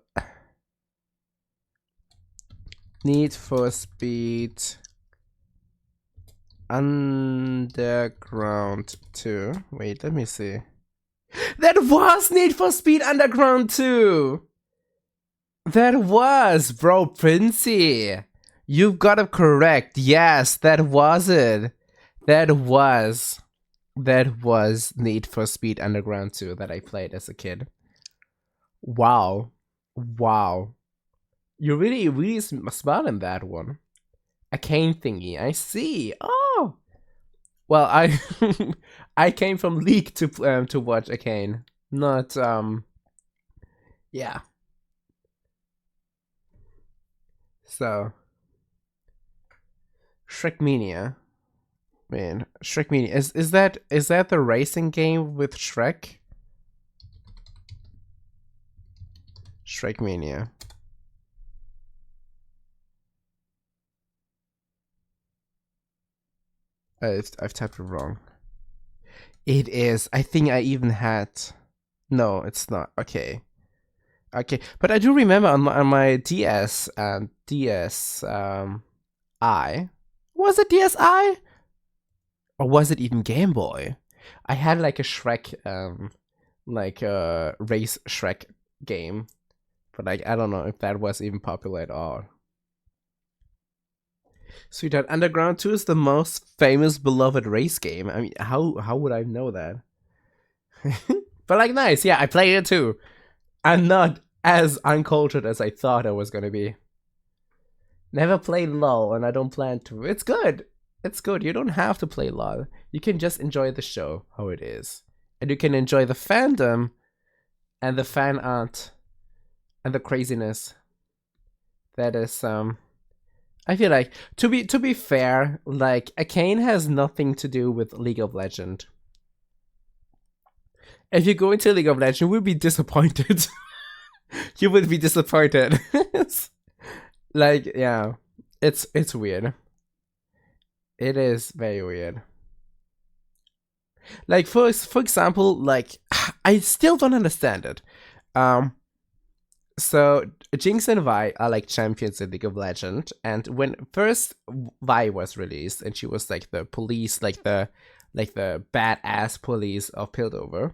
A: Need for Speed Underground 2. Wait, let me see. That was Need for Speed Underground 2! That was, bro, Princey. You've got it correct. Yes, that was it. That was Need for Speed Underground 2 that I played as a kid. Wow. Wow. You're really smart in that one. A cane thingy. I see. Oh. Well, I I came from League to watch a cane, not yeah. So Shrekmania, man, Shrekmania is that the racing game with Shrek? Shrekmania. I've typed it wrong. It is. I think I even had. No, it's not. Okay. Okay, but I do remember on my DS and DS I was it DSi? Or was it even Game Boy? I had like a Shrek, like a race Shrek game, but like I don't know if that was even popular at all. Sweetheart Underground 2 is the most famous, beloved race game. I mean, how would I know that? But like, nice, yeah, I played it too. I'm not as uncultured as I thought I was gonna be. Never played LOL, and I don't plan to. It's good. It's good. You don't have to play LOL. You can just enjoy the show how it is, and you can enjoy the fandom and the fan art and the craziness. That is I feel like to be fair, like Arcane has nothing to do with League of Legends. If you go into League of Legends, you will be disappointed. You would be disappointed. Like, yeah, it's weird. It is very weird. Like for example, like I still don't understand it. Um, so Jinx and Vi are like champions in League of Legends, and when first Vi was released, and she was like the police, like the badass police of Piltover.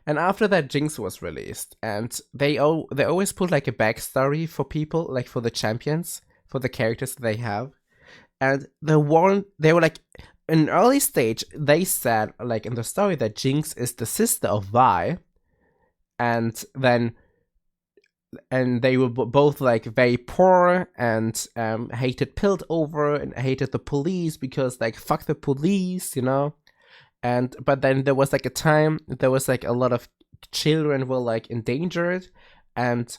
A: And after that, Jinx was released, and they always put like a backstory for people, like for the champions, for the characters they have. And they were like, in an early stage, they said like in the story that Jinx is the sister of Vi, and then they were both like very poor and hated Piltover and hated the police because like fuck the police, you know. And but then there was like a time there was like a lot of children were like endangered, and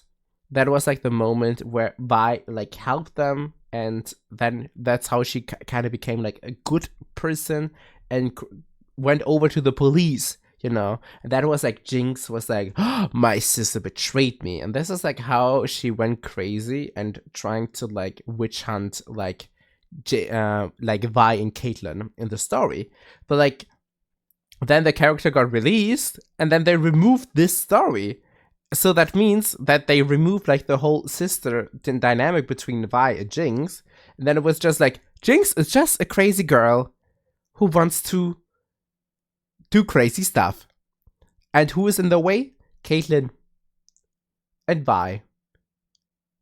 A: that was like the moment where Vi like helped them, and then that's how she kind of became like a good person and went over to the police, you know. And that was like Jinx was like, oh, my sister betrayed me, and this is like how she went crazy and trying to like witch hunt like like Vi and Caitlyn in the story. But like then the character got released, and then they removed this story. So that means that they removed like the whole sister dynamic between Vi and Jinx. And then it was just like, Jinx is just a crazy girl who wants to do crazy stuff. And who is in the way? Caitlyn and Vi.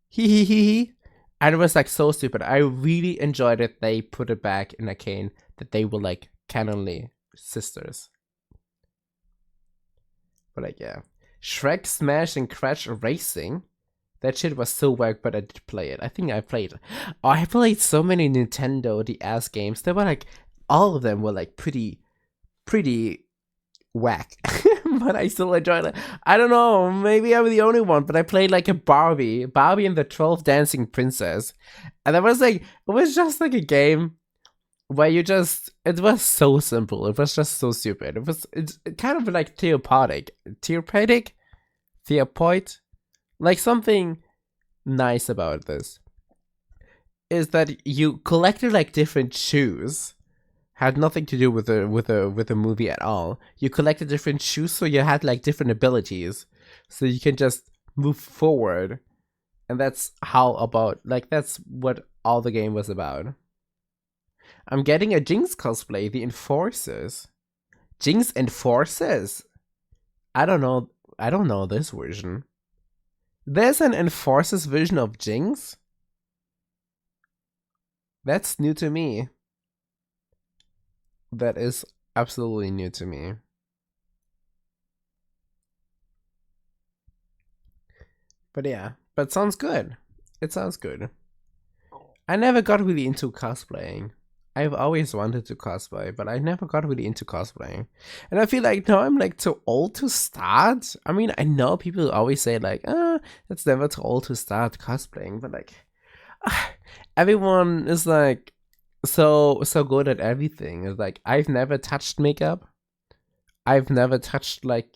A: Hee hee hee hee. And it was like so stupid. I really enjoyed it. They put it back in Arcane that they were like canonly sisters. But like, yeah. Shrek, Smash, and Crash Racing. That shit was so whack, but I did play it. I think I played. Oh, I played so many Nintendo DS games. They were like, all of them were like pretty whack. But I still enjoyed it. I don't know, maybe I'm the only one, but I played like a Barbie and the 12 Dancing Princess. And that was like, it was just like a game where it was so simple. It was just so stupid. It's kind of like therapeutic, like something nice about this is that you collected like different shoes, had nothing to do with the movie at all. You collected different shoes, so you had like different abilities, so you can just move forward, and that's that's what all the game was about. I'm getting a Jinx cosplay, the Enforcers. Jinx Enforcers? I don't know. I don't know this version. There's an Enforcers version of Jinx? That's new to me. That is absolutely new to me. But yeah, but sounds good. It sounds good. I never got really into cosplaying. I've always wanted to cosplay, but I never got really into cosplaying. And I feel like now I'm like too old to start. I mean, I know people always say like, it's never too old to start cosplaying, but like everyone is like so good at everything. It's like I've never touched makeup. I've never touched like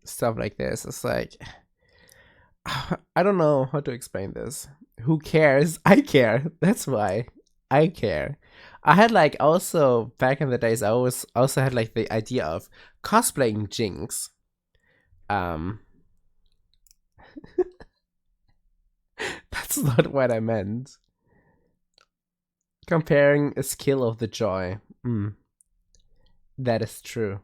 A: stuff like this. It's like I don't know how to explain this. Who cares? I care. That's why. I care. I had like also back in the days I always also had like the idea of cosplaying Jinx. That's not what I meant. Comparing a skill of the joy. That is true.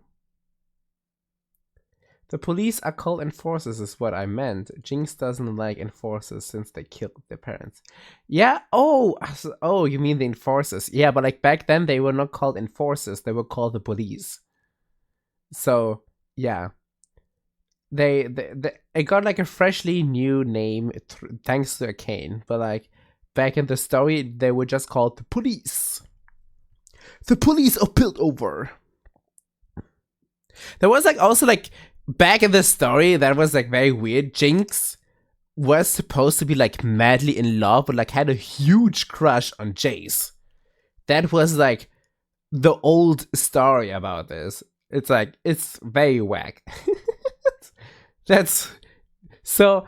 A: The police are called enforcers is what I meant. Jinx doesn't like enforcers since they killed their parents. Yeah, oh, you mean the enforcers. Yeah, but like back then they were not called enforcers, they were called the police. So, yeah. They it got like a freshly new name thanks to Arcane, but like back in the story they were just called the police. The police are Piltover. There was like also like back in the story that was like very weird. Jinx was supposed to be like madly in love, but like had a huge crush on Jace. That was like the old story about this. It's like it's very whack. That's so.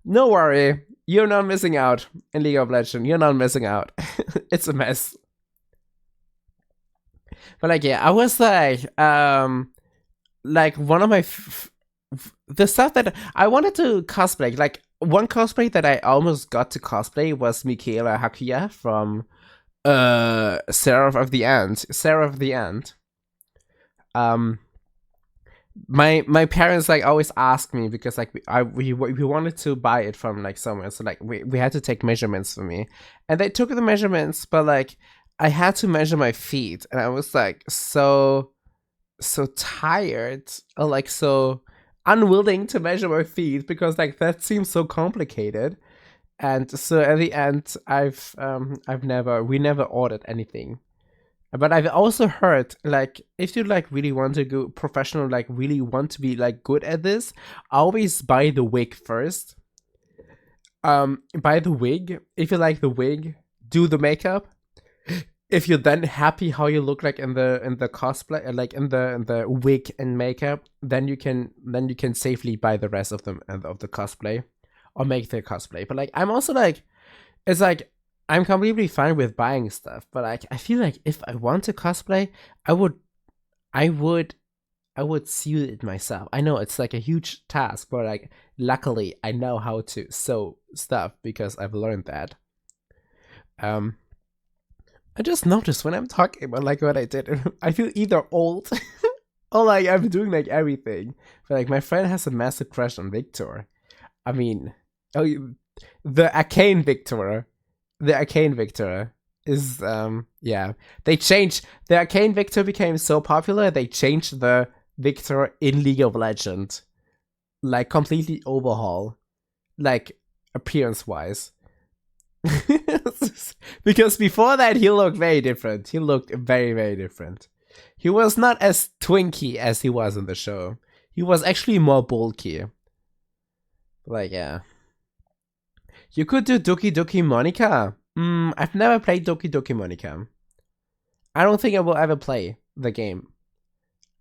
A: No worry, you're not missing out in League of Legends. You're not missing out. It's a mess. But like, yeah, I was like one of my the stuff that I wanted to cosplay. Like one cosplay that I almost got to cosplay was Michaela Hakuya from Seraph of the End. Seraph of the End. My parents like always ask me because like we wanted to buy it from like somewhere, so like we had to take measurements for me, and they took the measurements, but like I had to measure my feet, and I was like so tired, or like so unwilling to measure my feet because like that seems so complicated. And so at the end we never ordered anything. But I've also heard like if you like really want to go professional, like really want to be like good at this, always buy the wig first. Buy the wig. If you like the wig, do the makeup. If you're then happy how you look like in the cosplay, like in the wig and makeup, then you can safely buy the rest of them of the cosplay, or make the cosplay. But like I'm also like, it's like I'm completely fine with buying stuff, but like I feel like if I want to cosplay, I would sew it myself. I know it's like a huge task, but like luckily I know how to sew stuff because I've learned that. I just noticed when I'm talking about like what I did, I feel either old or like I'm doing like everything. But like my friend has a massive crush on Victor. I mean, the Arcane Victor. The Arcane Victor is yeah. They changed the Arcane Victor became so popular they changed the Victor in League of Legends. Like completely overhaul. Like appearance wise. Because before that he looked very different. He looked very, very different. He was not as twinky as he was in the show. He was actually more bulky. Like, yeah. You could do Doki Doki Monica. I've never played Doki Doki Monica. I don't think I will ever play the game.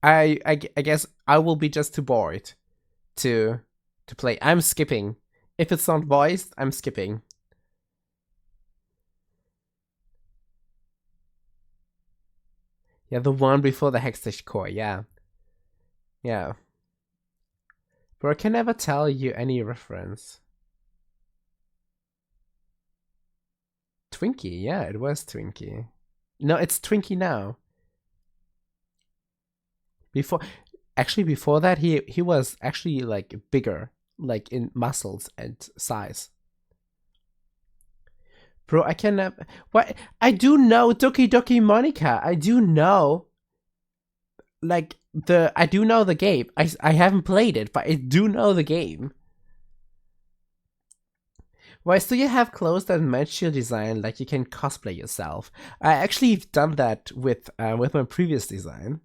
A: I guess I will be just too bored to play. I'm skipping. If it's not voiced, I'm skipping. Yeah, the one before the Hextech core, yeah. Yeah. But I can never tell you any reference. Twinkie, yeah, it was Twinkie. No, it's Twinkie now. Before that he was actually like bigger, like in muscles and size. Bro, I can never. What? I do know Doki Doki Monica. I do know. Like I do know the game. I haven't played it, but I do know the game. Why do you have clothes that match your design? Like you can cosplay yourself. I actually done that with my previous design.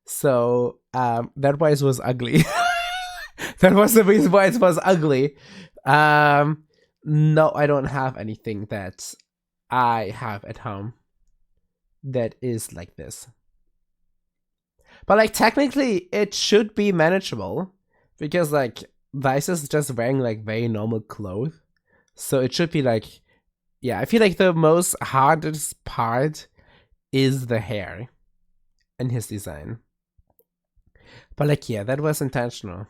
A: So that why it was ugly. That was the reason why it was ugly. No, I don't have anything that I have at home that is like this. But like technically it should be manageable because like Vice is just wearing like very normal clothes. So it should be like, yeah, I feel like the most hardest part is the hair and his design. But like, yeah, that was intentional.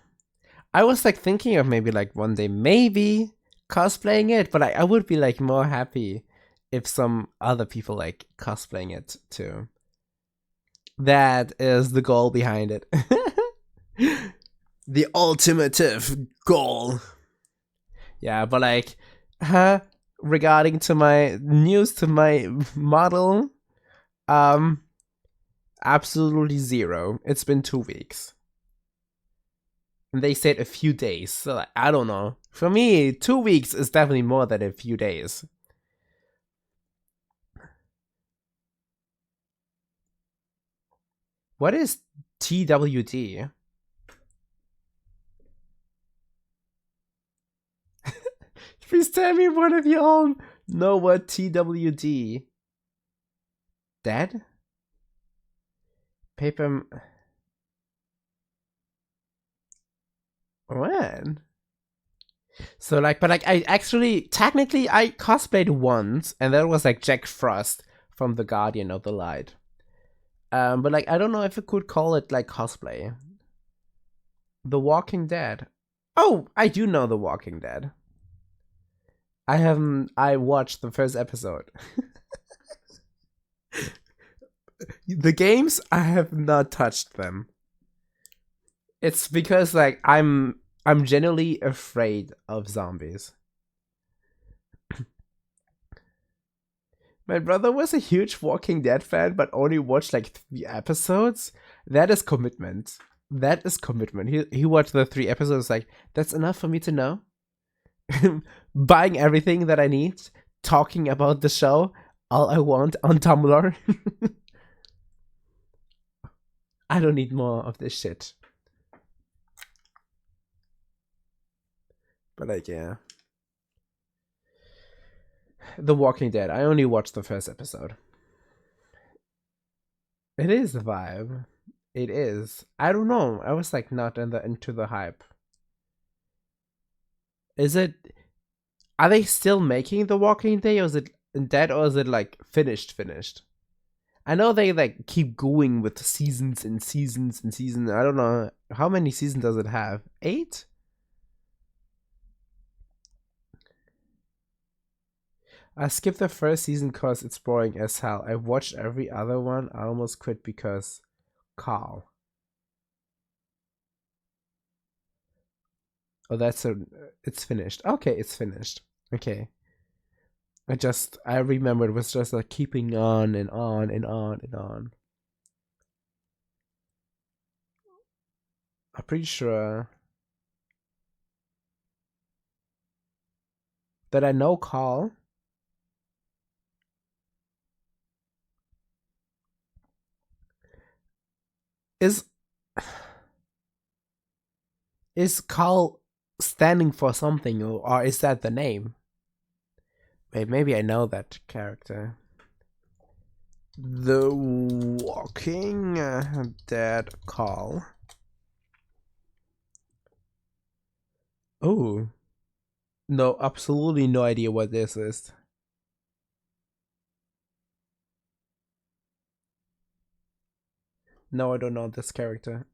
A: I was like thinking of maybe like one day maybe cosplaying it, but I would be like more happy if some other people like cosplaying it too. That is the goal behind it. The ultimate goal. Yeah, but like, regarding to my news to my model, absolutely zero. It's been 2 weeks. And they said a few days, so like, I don't know. For me, 2 weeks is definitely more than a few days. What is TWD? Please tell me one of you all know what TWD. Dead? Paper. When? So like, but like, I actually technically I cosplayed once, and that was like Jack Frost from The Guardian of the Light. But like, I don't know if I could call it like cosplay. The Walking Dead. Oh, I do know The Walking Dead. I watched the first episode. The games, I have not touched them. It's because like I'm genuinely afraid of zombies. My brother was a huge Walking Dead fan, but only watched like 3 episodes. That is commitment. That is commitment. He watched the 3 episodes, like, that's enough for me to know. Buying everything that I need, talking about the show, all I want on Tumblr. I don't need more of this shit. But like, yeah. The Walking Dead. I only watched the first episode. It is the vibe. It is. I don't know. I was like not into the hype. Is it? Are they still making The Walking Dead, or is it like finished? I know they like keep going with seasons and seasons and seasons. I don't know how many seasons does it have. 8? I skipped the first season because it's boring as hell. I watched every other one. I almost quit because Carl. Oh, it's finished. Okay, it's finished. Okay. I remember it was just like keeping on and on and on and on. I'm pretty sure that I know Carl. Is Carl standing for something, or is that the name? Wait, maybe I know that character. The Walking Dead Carl. Oh. No, absolutely no idea what this is. No, I don't know this character.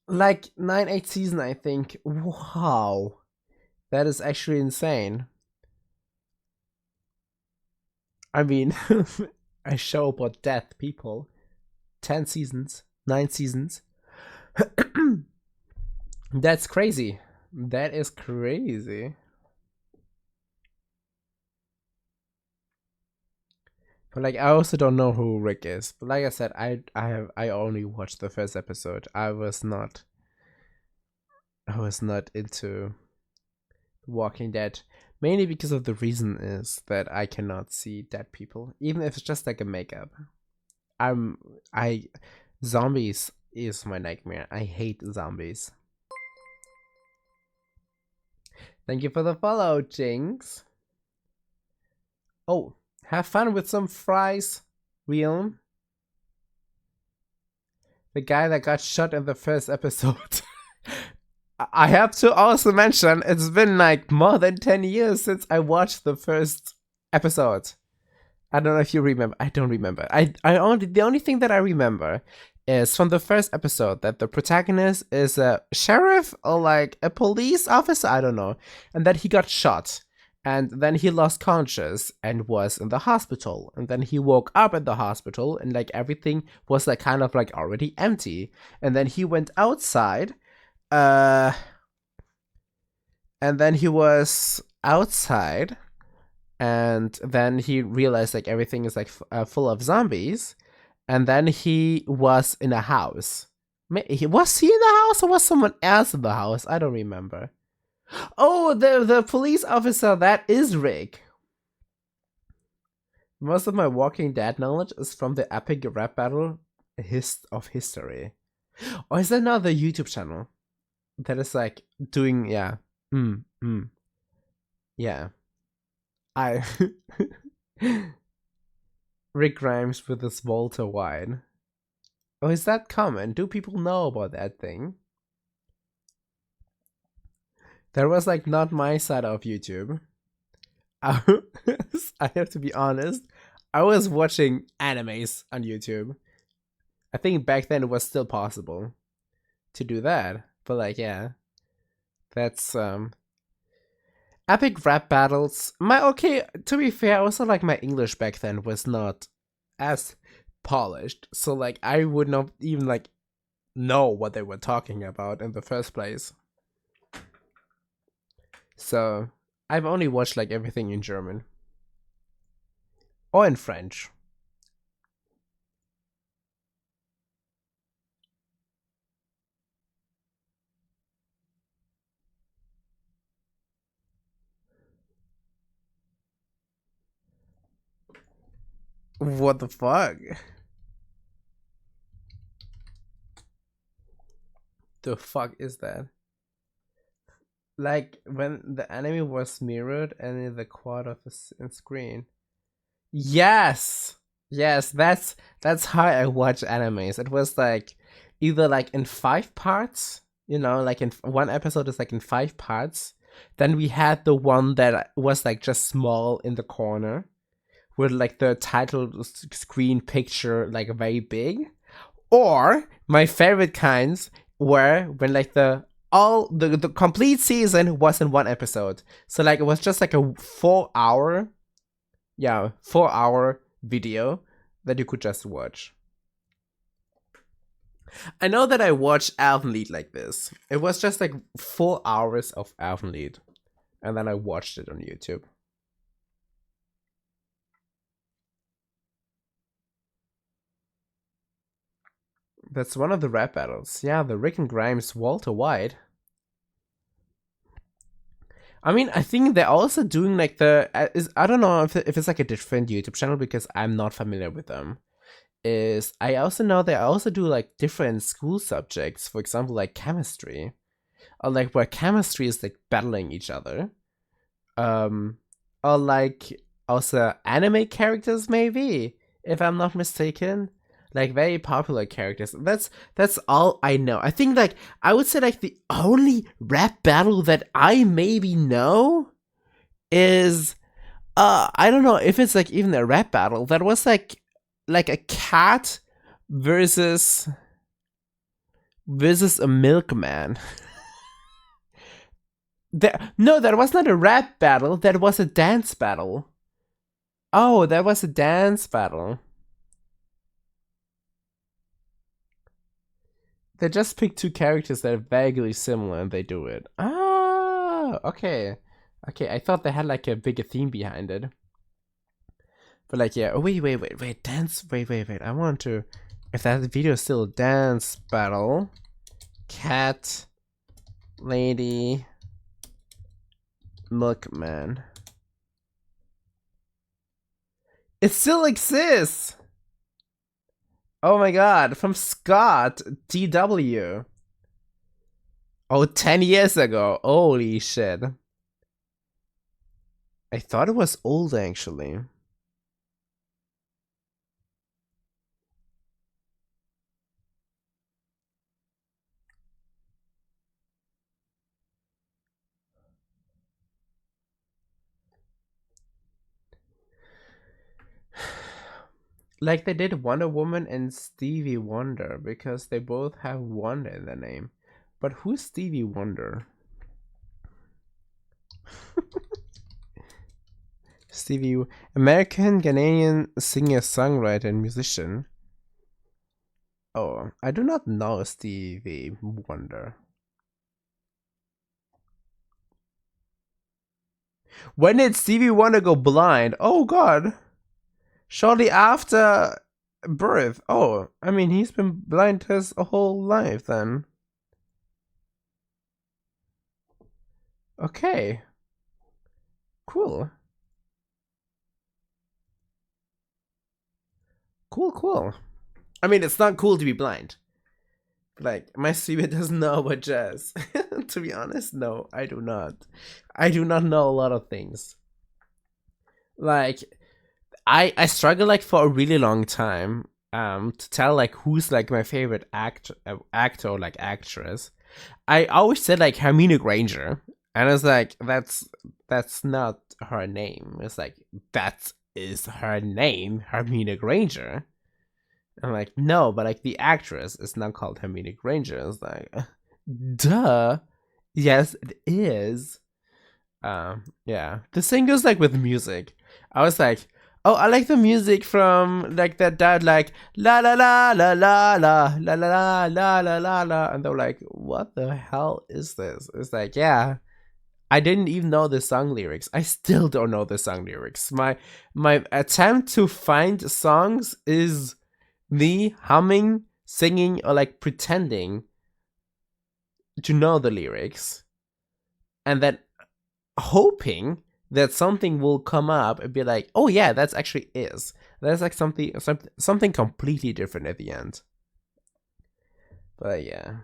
A: Like 9-8 season, I think. Wow. That is actually insane. I mean, a show about death people. 10 seasons, 9 seasons. That's crazy. That is crazy. But like, I also don't know who Rick is. But like I said, I only watched the first episode. I was not into Walking Dead, mainly because of the reason is that I cannot see dead people, even if it's just like a makeup. Zombies is my nightmare. I hate zombies. Thank you for the follow, Jinx. Oh, have fun with some fries, Realm. The guy that got shot in the first episode. I have to also mention, it's been like more than 10 years since I watched the first episode. I don't know if you remember. I don't remember. The only thing that I remember is from the first episode that the protagonist is a sheriff or like a police officer, I don't know, and that he got shot. And then he lost conscious and was in the hospital. And then he woke up at the hospital and like everything was like kind of like already empty. And then he went outside. And then he was outside. And then he realized like everything is like full of zombies. And then he was in a house. Was he in the house or was someone else in the house? I don't remember. Oh, the police officer, that is Rick. Most of my Walking Dead knowledge is from the epic rap battle of history. Or is there another YouTube channel that is like doing, yeah. Yeah. I Rick Grimes with his Walter White. Oh, is that common? Do people know about that thing? That was like not my side of YouTube. I have to be honest. I was watching animes on YouTube. I think back then it was still possible to do that. But like, yeah. That's epic rap battles. To be fair, also like my English back then was not as polished. So like I would not even like know what they were talking about in the first place. So I've only watched like everything in German. Or in French. What the fuck? The fuck is that? Like when the anime was mirrored and in the quad of the screen. Yes, yes, that's how I watch animes. It was like either like in 5 parts, like in one episode is like in 5 parts. Then we had the one that was like just small in the corner, with like the title screen picture like very big. Or my favorite kinds were when like the complete season was in one episode. So like it was just like a 4 hour video that you could just watch. I know that I watched Elfenlied like this. It was just like 4 hours of Elfenlied, and then I watched it on YouTube. That's one of the rap battles. Yeah, the Rick and Grimes Walter White. I mean, I think they're also doing like I don't know if it's like a different YouTube channel because I'm not familiar with them. I also know they also do like different school subjects, for example, like chemistry, or like where chemistry is like battling each other, or like also anime characters maybe, if I'm not mistaken, like very popular characters. That's all I know. I think like I would say like the only rap battle that I maybe know is I don't know if it's like even a rap battle that was like a cat versus a milkman. No, that was not a rap battle, that was a dance battle. Oh, that was a dance battle. They just pick 2 characters that are vaguely similar and they do it. Ah, okay. Okay, I thought they had like a bigger theme behind it. But like, yeah, oh, wait, dance, wait. I want to, if that video is still a dance battle, cat, lady, milkman. It still exists! Oh my god, from Scott DW. Oh, 10 years ago. Holy shit. I thought it was old actually. Like they did Wonder Woman and Stevie Wonder because they both have Wonder in their name. But who's Stevie Wonder? Stevie, American Ghanaian singer, songwriter, and musician. Oh, I do not know Stevie Wonder. When did Stevie Wonder go blind? Oh God. Shortly after birth. Oh, I mean, he's been blind his whole life then. Okay. Cool. Cool. I mean, it's not cool to be blind. Like, my Stevie doesn't know about jazz. To be honest, no, I do not. I do not know a lot of things. Like, I struggle like for a really long time to tell like who's like my favorite actor or like actress. I always said like Hermina Granger, and I was like, that's not her name. It's like that is her name, Hermina Granger. I'm like, no, but like the actress is not called Hermina Granger. It's like, duh, yes, it is. Yeah. The same goes like with music. I was like, oh, I like the music from like that like la la la la la la la la la la la la, and they're like, what the hell is this? It's like, yeah, I didn't even know the song lyrics. I still don't know the song lyrics. My attempt to find songs is me humming, singing, or like pretending to know the lyrics, and then hoping that something will come up and be like, oh yeah, that's actually is. That's like something completely different at the end. But yeah.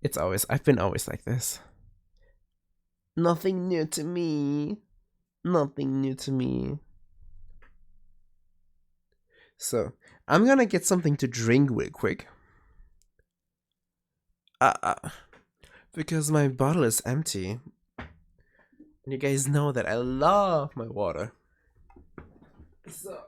A: I've been always like this. Nothing new to me. Nothing new to me. So, I'm gonna get something to drink real quick. Because my bottle is empty. And you guys know that I love my water. So.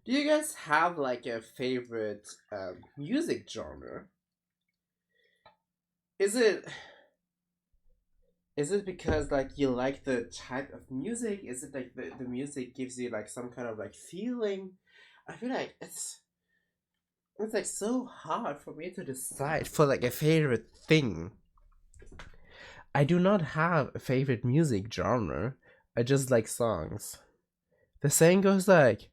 A: Do you guys have like a favorite music genre? Is it because like you like the type of music? Is it like the music gives you like some kind of like feeling? I feel like it's like so hard for me to decide for like a favorite thing. I do not have a favorite music genre. I just like songs. The saying goes like,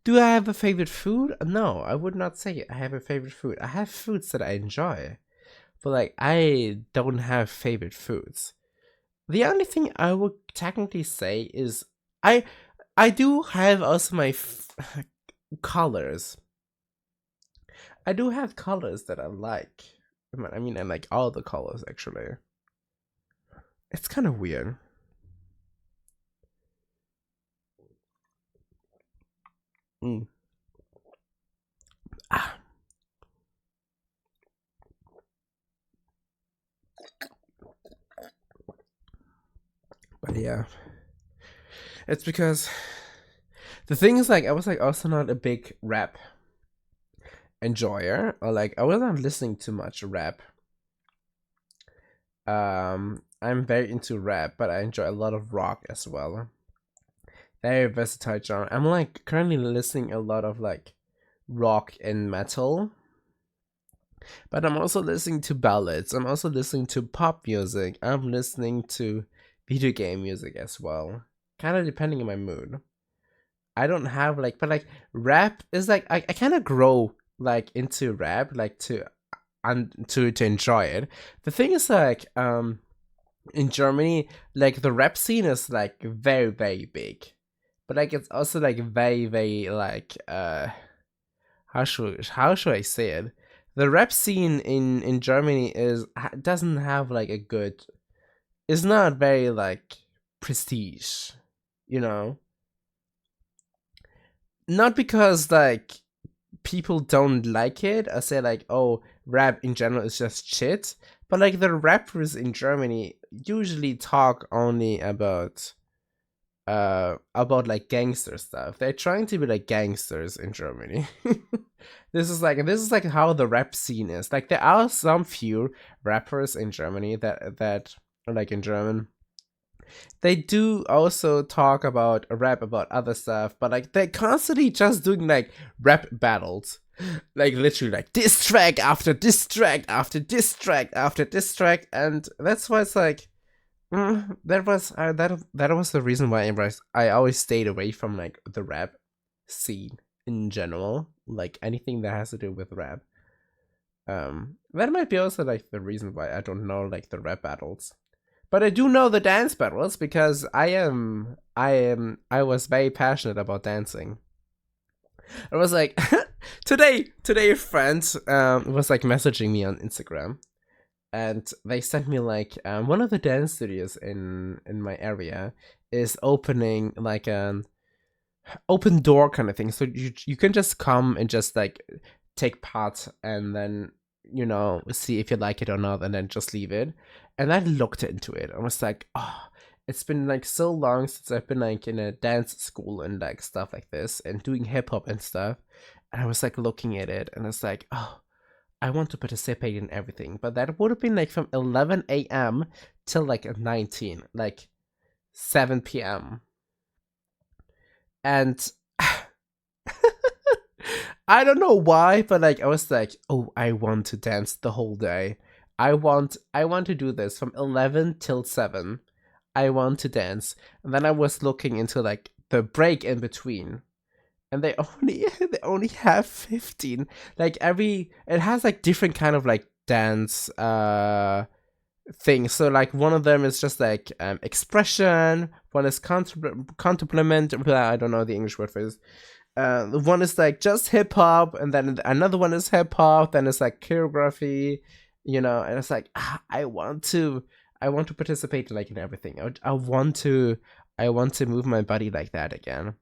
A: do I have a favorite food? No, I would not say I have a favorite food. I have foods that I enjoy, but like I don't have favorite foods. The only thing I would technically say is I I do have also my colors. I do have colors that I like. I mean, I like all the colors actually. It's kind of weird. Mm. Ah. But yeah, it's because the thing is like I was like also not a big rap enjoyer, or like I wasn't listening to much rap. I'm very into rap, but I enjoy a lot of rock as well. Very versatile genre. I'm like currently listening a lot of like rock and metal, but I'm also listening to ballads. I'm also listening to pop music. I'm listening to video game music as well. Kind of depending on my mood. I don't have like, but like rap is like I kind of grow like into rap, like to enjoy it. The thing is like in Germany, like the rap scene is like very very big, but like it's also like very very like how should I say it? The rap scene in Germany doesn't have like a good. It's not very like prestige, you know. Not because like people don't like it or say like, oh, rap in general is just shit, but like the rappers in Germany usually talk only about like gangster stuff. They're trying to be like gangsters in Germany. This is like how the rap scene is. Like there are some few rappers in Germany that are like in German. They do also talk about rap about other stuff, but like they're constantly just doing like rap battles. Like literally like diss track after diss track after diss track after diss track, and that's why it's like that was the reason why I always stayed away from like the rap scene in general, like anything that has to do with rap. That might be also like the reason why I don't know like the rap battles, but I do know the dance battles because I was very passionate about dancing. I was like today a friend was like messaging me on Instagram, and they sent me like one of the dance studios in my area is opening like an open door kind of thing, so you can just come and just like take part and then see if you like it or not and then just leave it. And I looked into it. I was like, oh, it's been like so long since I've been like in a dance school and like stuff like this and doing hip hop and stuff. And I was like looking at it and it's like, oh, I want to participate in everything. But that would have been like from 11 a.m. till like 19, like 7 p.m. And I don't know why, but like I was like, oh, I want to dance the whole day. I want to do this from 11 till 7. I want to dance. And then I was looking into like the break in between. And they only they only have 15. Like it has like different kind of like dance things. So like one of them is just like expression, one is contemplament, I don't know the English word for this. One is like just hip hop, and then another one is hip hop. Then it's like choreography, and it's like I want to participate like in everything. I want to move my body like that again.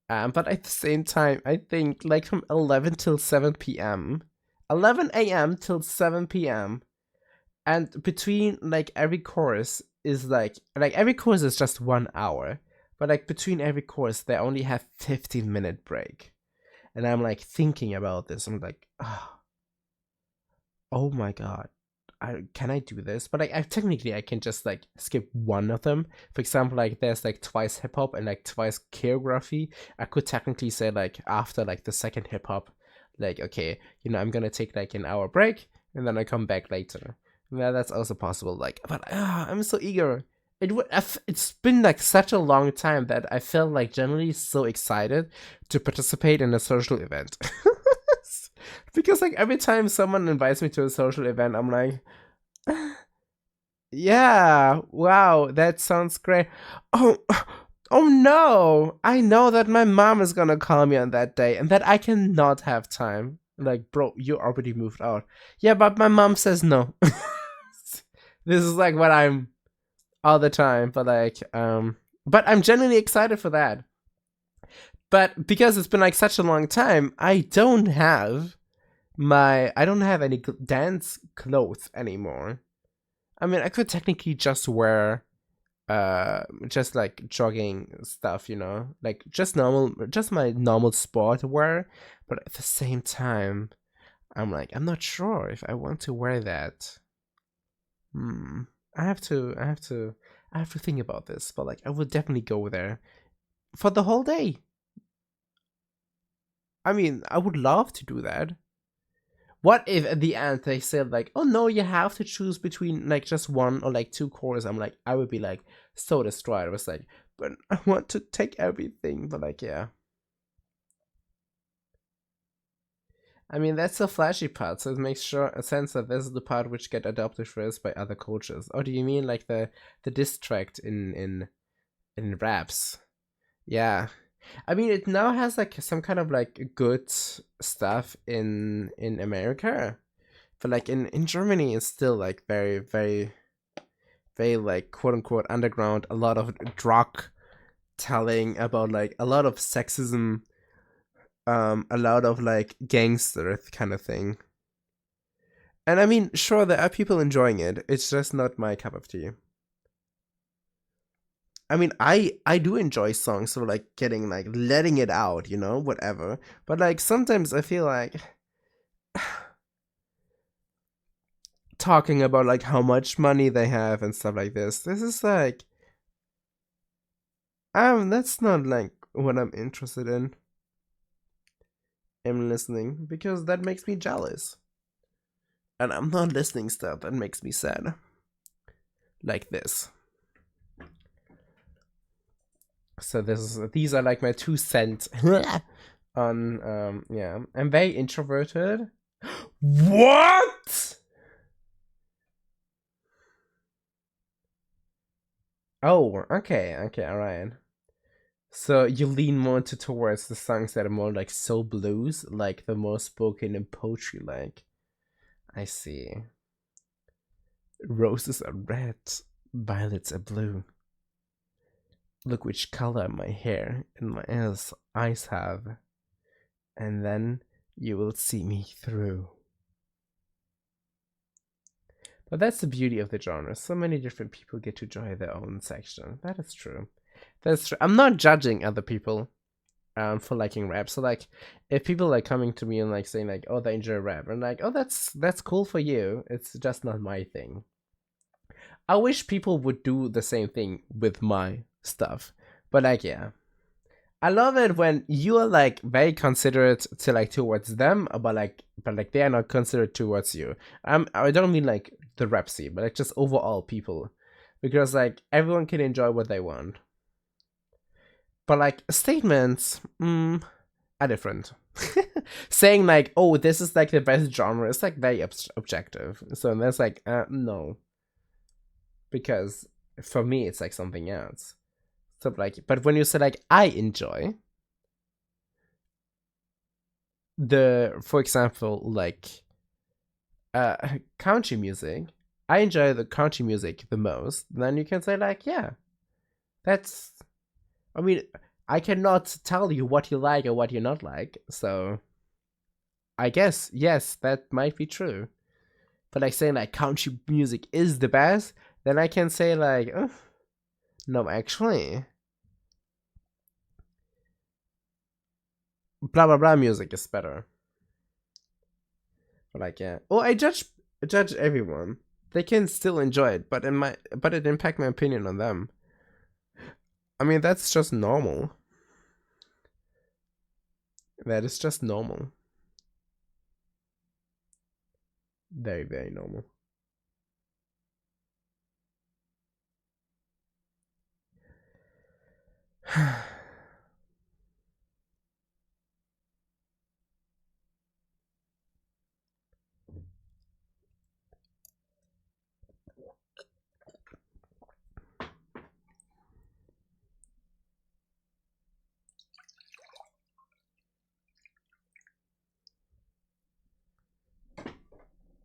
A: But at the same time, I think like from 11 till 7 p.m., 11 a.m. till 7 p.m., and between like every chorus is like every chorus is just 1 hour, but like between every chorus they only have 15-minute break. And I'm like thinking about this. I'm like, oh my god, can I do this? But like I technically I can just like skip one of them. For example, like there's like twice hip hop and like twice choreography. I could technically say like after like the second hip hop, like okay, I'm gonna take like an hour break and then I come back later. Yeah, that's also possible. Like, but I'm so eager. It's been like such a long time that I felt like generally so excited to participate in a social event. Because like every time someone invites me to a social event, I'm like, yeah, wow, that sounds great. Oh, oh no, I know that my mom is gonna call me on that day and that I cannot have time. Like, bro, you already moved out. Yeah, but my mom says no. This is like what I'm all the time, but I'm genuinely excited for that. But because it's been like such a long time, I don't have any dance clothes anymore. I mean, I could technically just wear just like jogging stuff, like just my normal sport wear, but at the same time I'm not sure if I want to wear that. Hmm. I have to think about this, but like I would definitely go there for the whole day. I mean, I would love to do that. What if at the end they said like, "Oh no, you have to choose between like just one or like two cores?" I would be like so destroyed. I was like, "But I want to take everything." But like, yeah, I mean, that's the flashy part, so it makes sure a sense that this is the part which get adopted first by other cultures. Or do you mean like the diss track in raps? Yeah. I mean, it now has like some kind of like good stuff in America, but like in Germany, it's still like very very very like quote unquote underground. A lot of drug telling about like a lot of sexism, a lot of like gangster kind of thing. And I mean, sure, there are people enjoying it. It's just not my cup of tea. I mean, I do enjoy songs, so like getting like letting it out, you know, whatever. But like sometimes I feel like talking about like how much money they have and stuff like this. This is like that's not like what I'm interested in listening because that makes me jealous. And I'm not listening stuff that makes me sad. Like this. So these are like my 2 cents on yeah. I'm very introverted. What? Oh, okay, alright. So you lean more towards the songs that are more like soul blues, like the more spoken in poetry like. I see. Roses are red, violets are blue. Look which color my hair and my eyes have, and then you will see me through. But that's the beauty of the genre. So many different people get to enjoy their own section. That is true. That's true. I'm not judging other people for liking rap. So like if people like coming to me and like saying like, oh, they enjoy rap, I'm like, oh, that's cool for you. It's just not my thing. I wish people would do the same thing with my stuff. But like yeah. I love it when you are like very considerate to like towards them, but like they are not considerate towards you. I don't mean like the rap scene, but like just overall people, because like everyone can enjoy what they want. But like statements, are different. Saying like, oh, this is like the best genre is like very objective. So that's like, no, because for me it's like something else. So like, but when you say like I enjoy for example, like country music, I enjoy the country music the most, then you can say like, yeah, that's, I mean, I cannot tell you what you like or what you not like, so I guess yes, that might be true. But like saying like country music is the best, then I can say like, no, actually, blah blah blah music is better. But like yeah, oh, I judge everyone. They can still enjoy it, but it impact my opinion on them. I mean, that's just normal. That is just normal. Very very normal.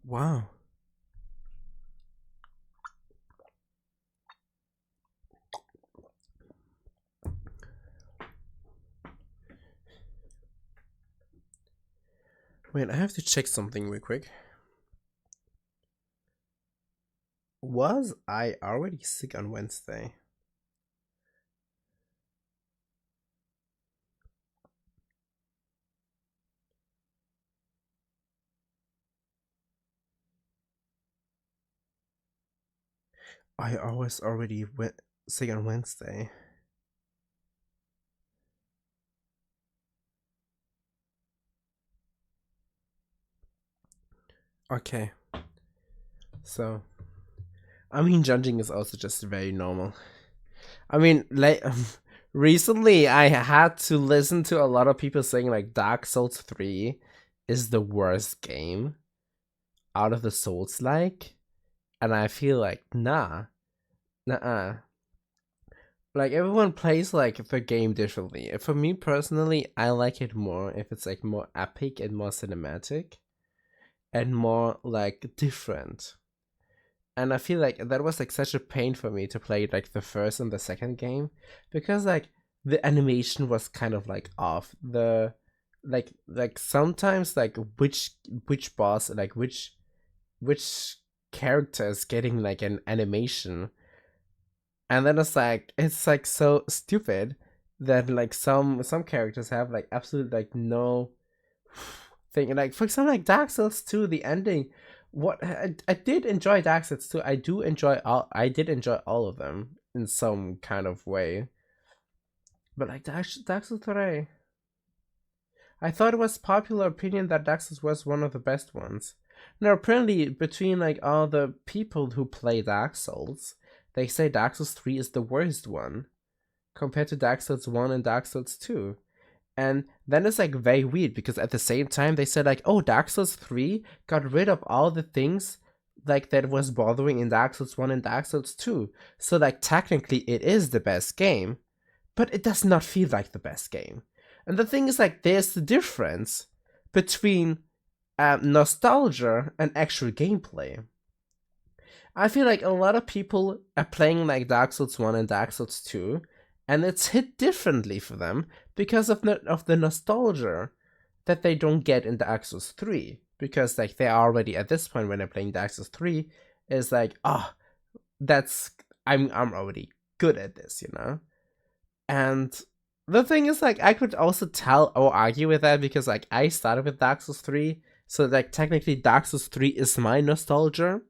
A: Wow. Wait, I have to check something real quick. Was I already sick on Wednesday? I always already went sick on Wednesday. Okay. So, I mean, judging is also just very normal. I mean, like, recently I had to listen to a lot of people saying like Dark Souls 3 is the worst game out of the Souls-like, and I feel like nah, nah. Like everyone plays like the game differently. For me personally, I like it more if it's like more epic and more cinematic and more like different. And I feel like that was like such a pain for me to play like the first and the second game because like the animation was kind of like off. The like sometimes like which boss like which character is getting like an animation, and then it's like so stupid that like some characters have like absolute like no thing. Like for example, like Dark Souls 2, the ending. What I did enjoy Dark Souls 2. I did enjoy all of them in some kind of way. But like Dark Souls 3, I thought it was popular opinion that Dark Souls was one of the best ones. Now apparently between like all the people who play Dark Souls, they say Dark Souls 3 is the worst one compared to Dark Souls 1 and Dark Souls 2. And then it's like very weird because at the same time they said like, oh, Dark Souls 3 got rid of all the things like that was bothering in Dark Souls 1 and Dark Souls 2. So like technically it is the best game, but it does not feel like the best game. And the thing is like there's the difference between nostalgia and actual gameplay. I feel like a lot of people are playing like Dark Souls 1 and Dark Souls 2, and it's hit differently for them because of the nostalgia that they don't get in Dark Souls 3. Because like they're already at this point when they're playing Dark Souls 3, is like, oh, that's I'm already good at this, you know? And the thing is like I could also tell or argue with that because like I started with Dark Souls 3, so like technically Dark Souls 3 is my nostalgia.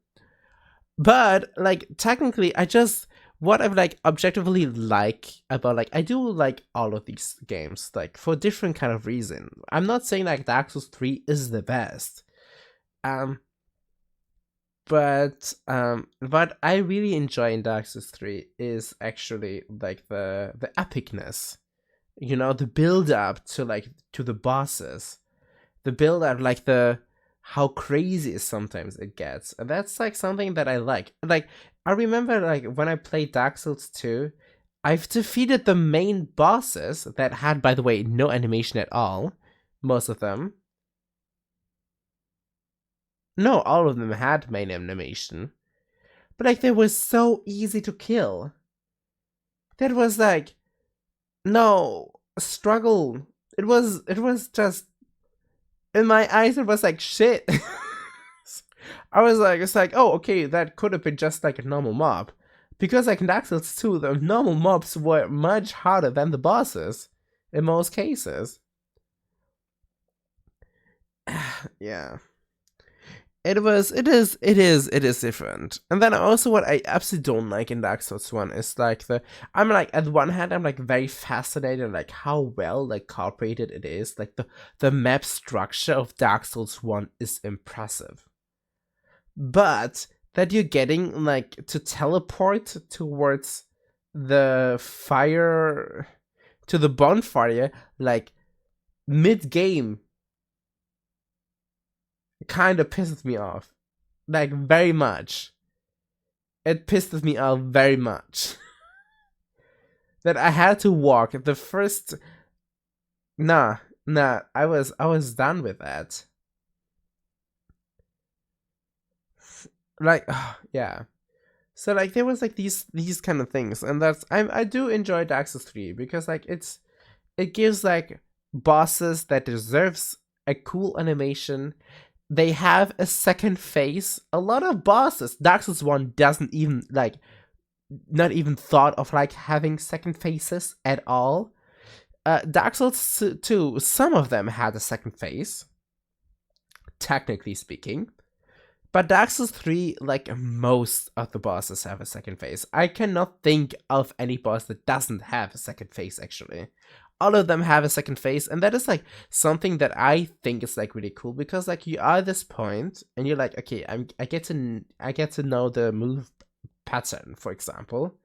A: But like technically I just what I like objectively like about like I do like all of these games like for different kind of reason. I'm not saying like Dark Souls 3 is the best. But I really enjoy in Dark Souls 3 is actually like the epicness. You know, the build up to like to the bosses. The build up like the how crazy sometimes it gets. And that's like something that I like. Like I remember like when I played Dark Souls 2, I've defeated the main bosses that had, by the way, no animation at all. Most of them. No, all of them had main animation. But like they were so easy to kill. That was like no struggle. It was just in my eyes it was like shit. I was like, it's like, oh, okay, that could have been just like a normal mob. Because like in Dark Souls 2, the normal mobs were much harder than the bosses in most cases. Yeah. It is different. And then also what I absolutely don't like in Dark Souls 1 is like I'm like at one hand I'm like very fascinated like how well like incorporated it is. Like the map structure of Dark Souls 1 is impressive. But that you're getting like to teleport towards the fire to the bonfire like mid game kind of pisses me off, like very much. It pisses me off very much that I had to walk the first. Nah, I was done with that. Like, yeah. So like there was like these kind of things, and that's I do enjoy Dark Souls 3 because like it gives like bosses that deserves a cool animation. They have a second face. A lot of bosses, Dark Souls 1 doesn't even like not even thought of like having second faces at all. Dark Souls 2, some of them had a second face, technically speaking. But Dark Souls 3, like most of the bosses have a second face. I cannot think of any boss that doesn't have a second face, actually. All of them have a second face, and that is like something that I think is like really cool because like you are at this point and you're like, okay, I get to know the move pattern, for example.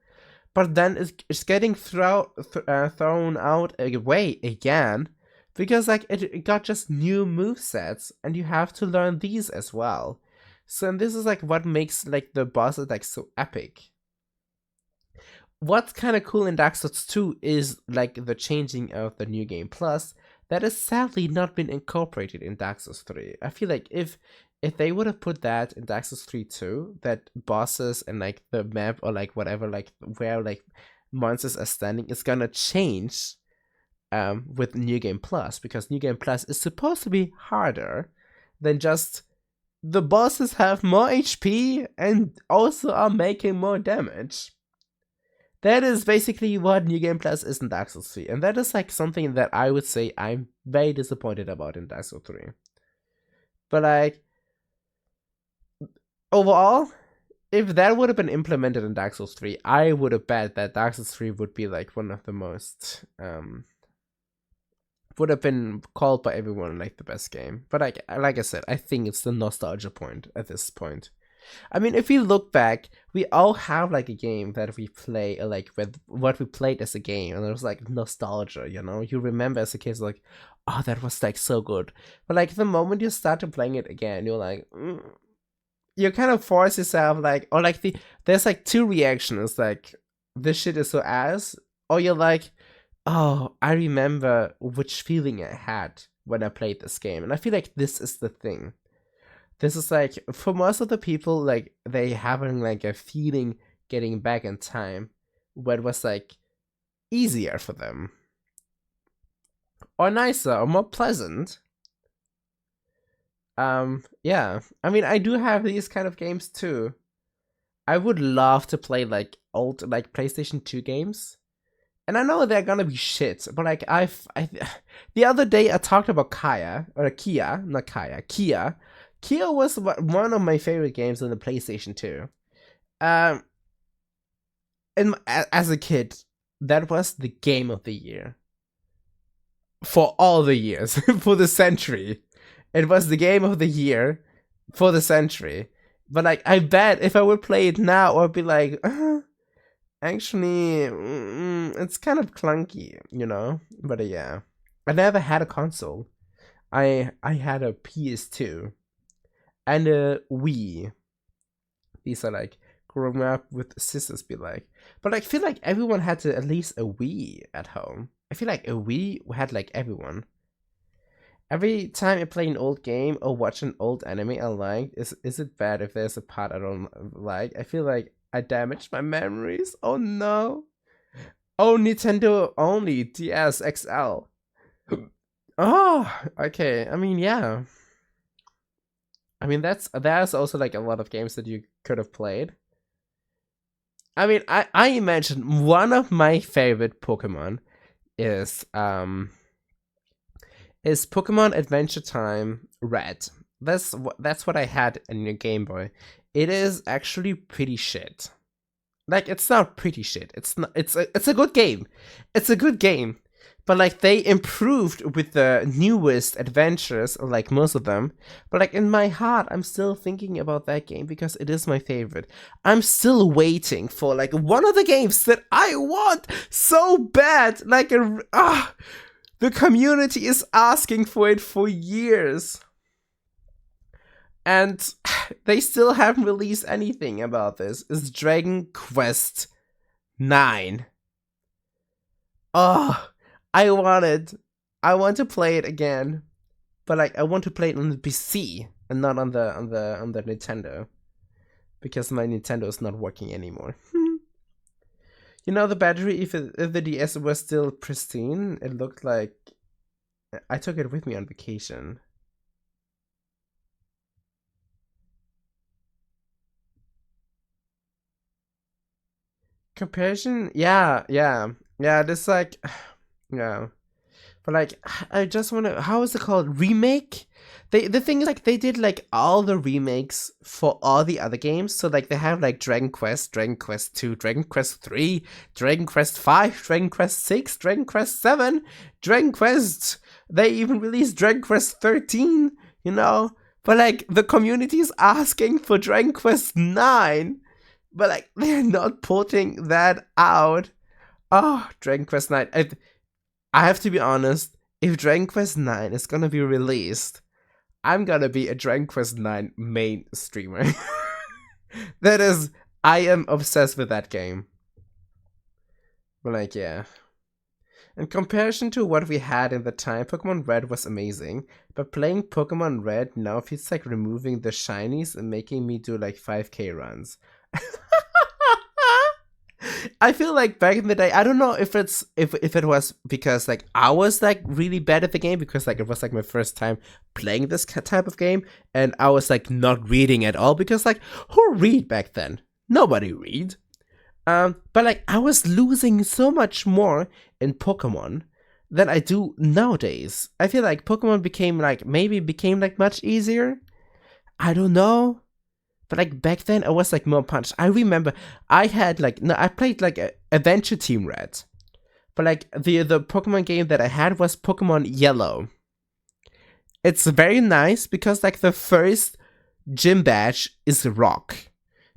A: But then it's getting thrown out away again because like it got just new move sets, and you have to learn these as well. So and this is like what makes like the bosses like so epic. What's kind of cool in Dark Souls 2 is like the changing of the New Game Plus that has sadly not been incorporated in Dark Souls 3. I feel like if they would have put that in Dark Souls 3 too, that bosses and like the map or like whatever, like where like monsters are standing is gonna change with New Game Plus, because New Game Plus is supposed to be harder than just the bosses have more HP and also are making more damage. That is basically what New Game Plus is in Dark Souls 3, and that is like something that I would say I'm very disappointed about in Dark Souls 3. But like, overall, if that would have been implemented in Dark Souls 3, I would have bet that Dark Souls 3 would be like one of the most, would have been called by everyone like the best game. But like I said, I think it's the nostalgia point at this point. I mean, if we look back, we all have like a game that we play, like with what we played as a game, and it was like nostalgia, you know? You remember as a kid, like, oh, that was like so good. But like the moment you started playing it again, you're like, you kind of force yourself, like, or like there's like two reactions, like, this shit is so ass, or you're like, oh, I remember which feeling I had when I played this game. And I feel like this is the thing. This is like, for most of the people, like, they having like a feeling getting back in time where it was like easier for them, or nicer, or more pleasant. Yeah, I mean, I do have these kind of games too. I would love to play like old like PlayStation 2 games, and I know they're gonna be shit, but like the other day I talked about Kia. Kia was one of my favorite games on the PlayStation 2. And as a kid, that was the game of the year. For all the years, for the century. It was the game of the year for the century. But like, I bet if I would play it now, I'd be like, actually, it's kind of clunky, you know? But yeah. I never had a console. I had a PS2. And a Wii. These are like growing up with sisters be like. But I feel like everyone had at least a Wii at home. I feel like a Wii had like everyone. Every time I play an old game or watch an old anime I like, is it bad if there's a part I don't like? I feel like I damaged my memories. Oh no. Oh, Nintendo only DS XL. Oh, okay. I mean, yeah. I mean, there's also like a lot of games that you could have played. I mean, I imagine one of my favorite Pokemon is Pokemon Adventure Time Red. That's what I had in your Game Boy. It is actually pretty shit. Like, it's not pretty shit. It's not. It's a good game. It's a good game. But like, they improved with the newest adventures, like most of them. But like, in my heart, I'm still thinking about that game because it is my favorite. I'm still waiting for like one of the games that I want so bad. Like the community is asking for it for years. And they still haven't released anything about this. It's Dragon Quest 9. Oh, I want to play it again, but like I want to play it on the PC and not on the Nintendo, because my Nintendo is not working anymore. You know, the battery, if the DS was still pristine, it looked like I took it with me on vacation. Comparison, yeah. This like. Yeah, but like, I just want to. How is it called? Remake? The thing is, like, they did like all the remakes for all the other games. So like, they have like Dragon Quest, Dragon Quest 2, Dragon Quest 3, Dragon Quest 5, Dragon Quest 6, Dragon Quest 7, Dragon Quest. They even released Dragon Quest 13. You know, but like the community is asking for Dragon Quest 9, but like they're not putting that out. Oh, Dragon Quest 9. I have to be honest, if Dragon Quest 9 is gonna be released, I'm gonna be a Dragon Quest 9 main streamer. That is, I am obsessed with that game. But like, yeah. In comparison to what we had in the time, Pokemon Red was amazing, but playing Pokemon Red now feels like removing the shinies and making me do like 5k runs. I feel like back in the day, I don't know if it was because like I was like really bad at the game, because like it was like my first time playing this type of game, and I was like not reading at all, because like who read back then? Nobody read. But like I was losing so much more in Pokemon than I do nowadays. I feel like Pokemon became like much easier. I don't know. But like back then I was like more punched. I remember I played like Adventure Team Red. But like the Pokemon game that I had was Pokemon Yellow. It's very nice because like the first gym badge is rock.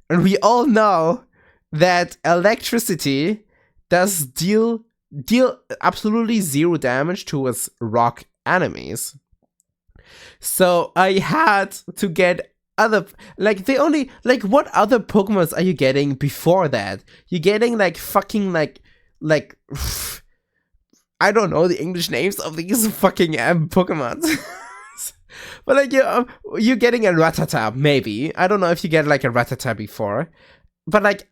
A: And we all know that electricity does deal absolutely 0 damage towards rock enemies. So I had to get other, like the only, like what other Pokemons are you getting before that? You're getting like fucking like I don't know the English names of these fucking Pokemons. But like you're getting a Rattata, maybe. I don't know if you get like a Rattata before. But like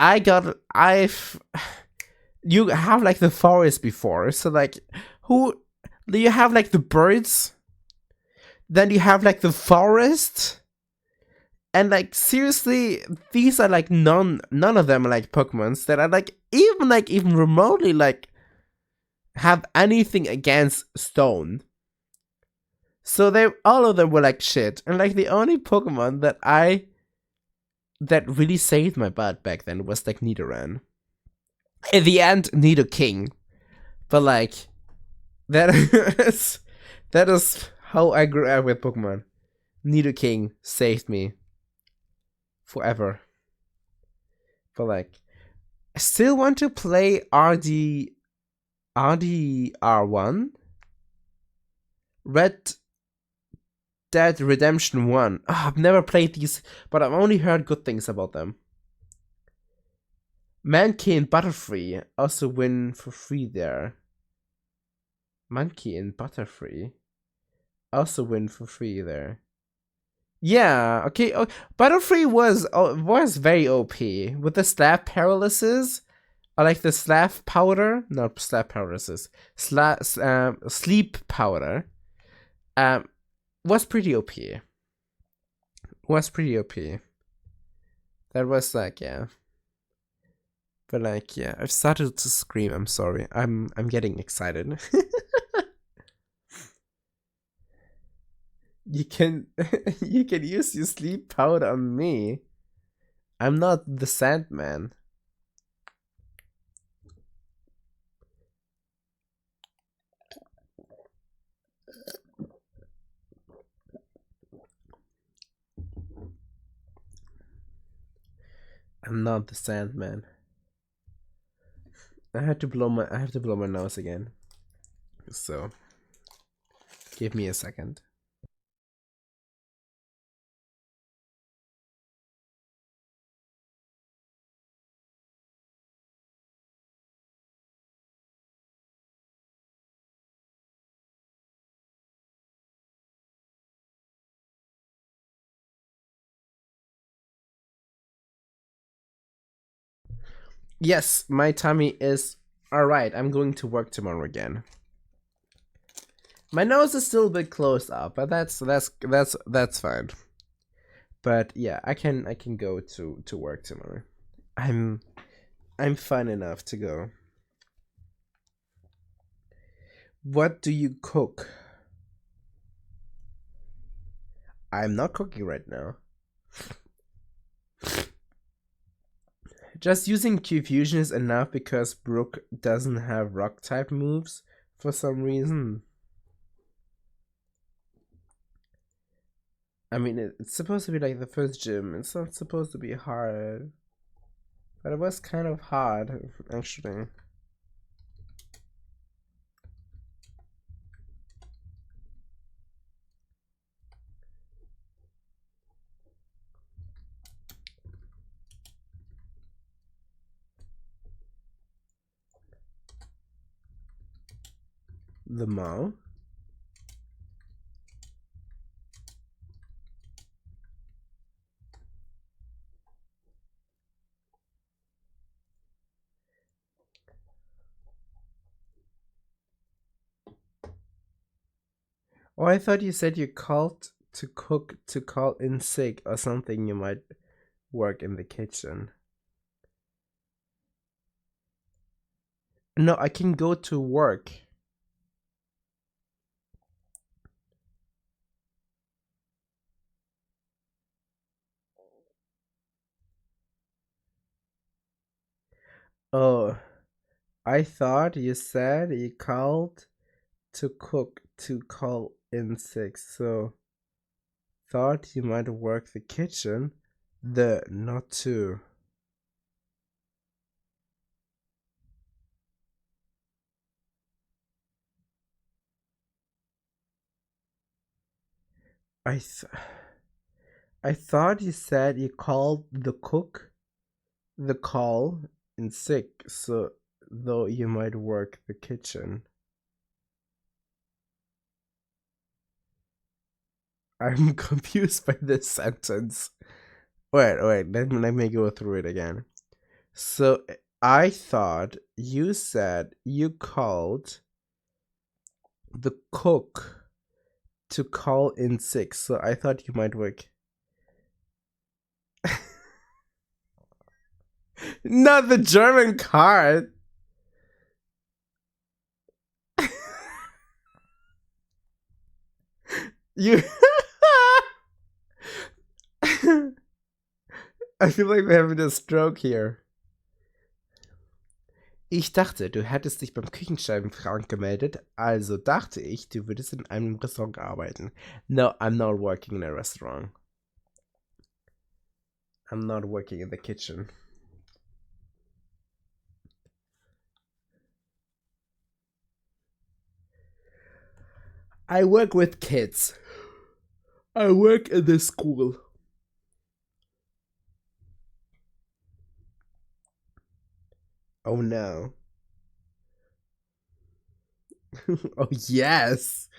A: you have like the forest before, so like who do you have? Like the birds, then you have like the forest, and like seriously, these are like none of them are like Pokemons that are like even remotely like have anything against stone. So all of them were like shit, and like the only Pokemon that really saved my butt back then was like Nidoran. In the end, Nidoking. But like that is how I grew up with Pokemon. Nidoking saved me forever. But like I still want to play RDR1, Red Dead Redemption 1. Oh, I've never played these, but I've only heard good things about them. Mankey and Butterfree also win for free there. Mankey and Butterfree also win for free there. Yeah, okay. Oh, Butterfree was very OP with the slap paralysis. I like the slap powder, not slap paralysis. Sleep powder. Was pretty OP. Was pretty OP. That was like, yeah. But like, yeah, I've started to scream. I'm sorry. I'm getting excited. You can use your sleep powder on me. I'm not the Sandman. I'm not the Sandman. I have to blow my nose again. So give me a second. Yes, my tummy is alright. I'm going to work tomorrow again. My nose is still a bit closed up, but that's fine. But yeah, I can go to work tomorrow. I'm fine enough to go. What do you cook? I'm not cooking right now. Just using Q-Fusion is enough because Brook doesn't have rock type moves for some reason. I mean, it's supposed to be like the first gym. It's not supposed to be hard. But it was kind of hard, actually. The mall? Oh, I thought you said you called to cook to call in sick or something. You might work in the kitchen. No, I can go to work. Oh, I thought you said you called to cook to call in sick, so thought you might work the kitchen. The not to. I th- I thought you said you called the cook the call in sick, so though you might work the kitchen. I'm confused by this sentence. Wait, let me go through it again. So I thought you said you called the cook to call in sick, so I thought you might work. Not the German card. You. I feel like we're having a stroke here. Ich dachte, du hättest dich beim Küchenchefin gemeldet, also dachte ich, du würdest in einem Restaurant arbeiten. No, I'm not working in a restaurant. I'm not working in the kitchen. I work with kids. I work in the school. Oh no. Oh yes.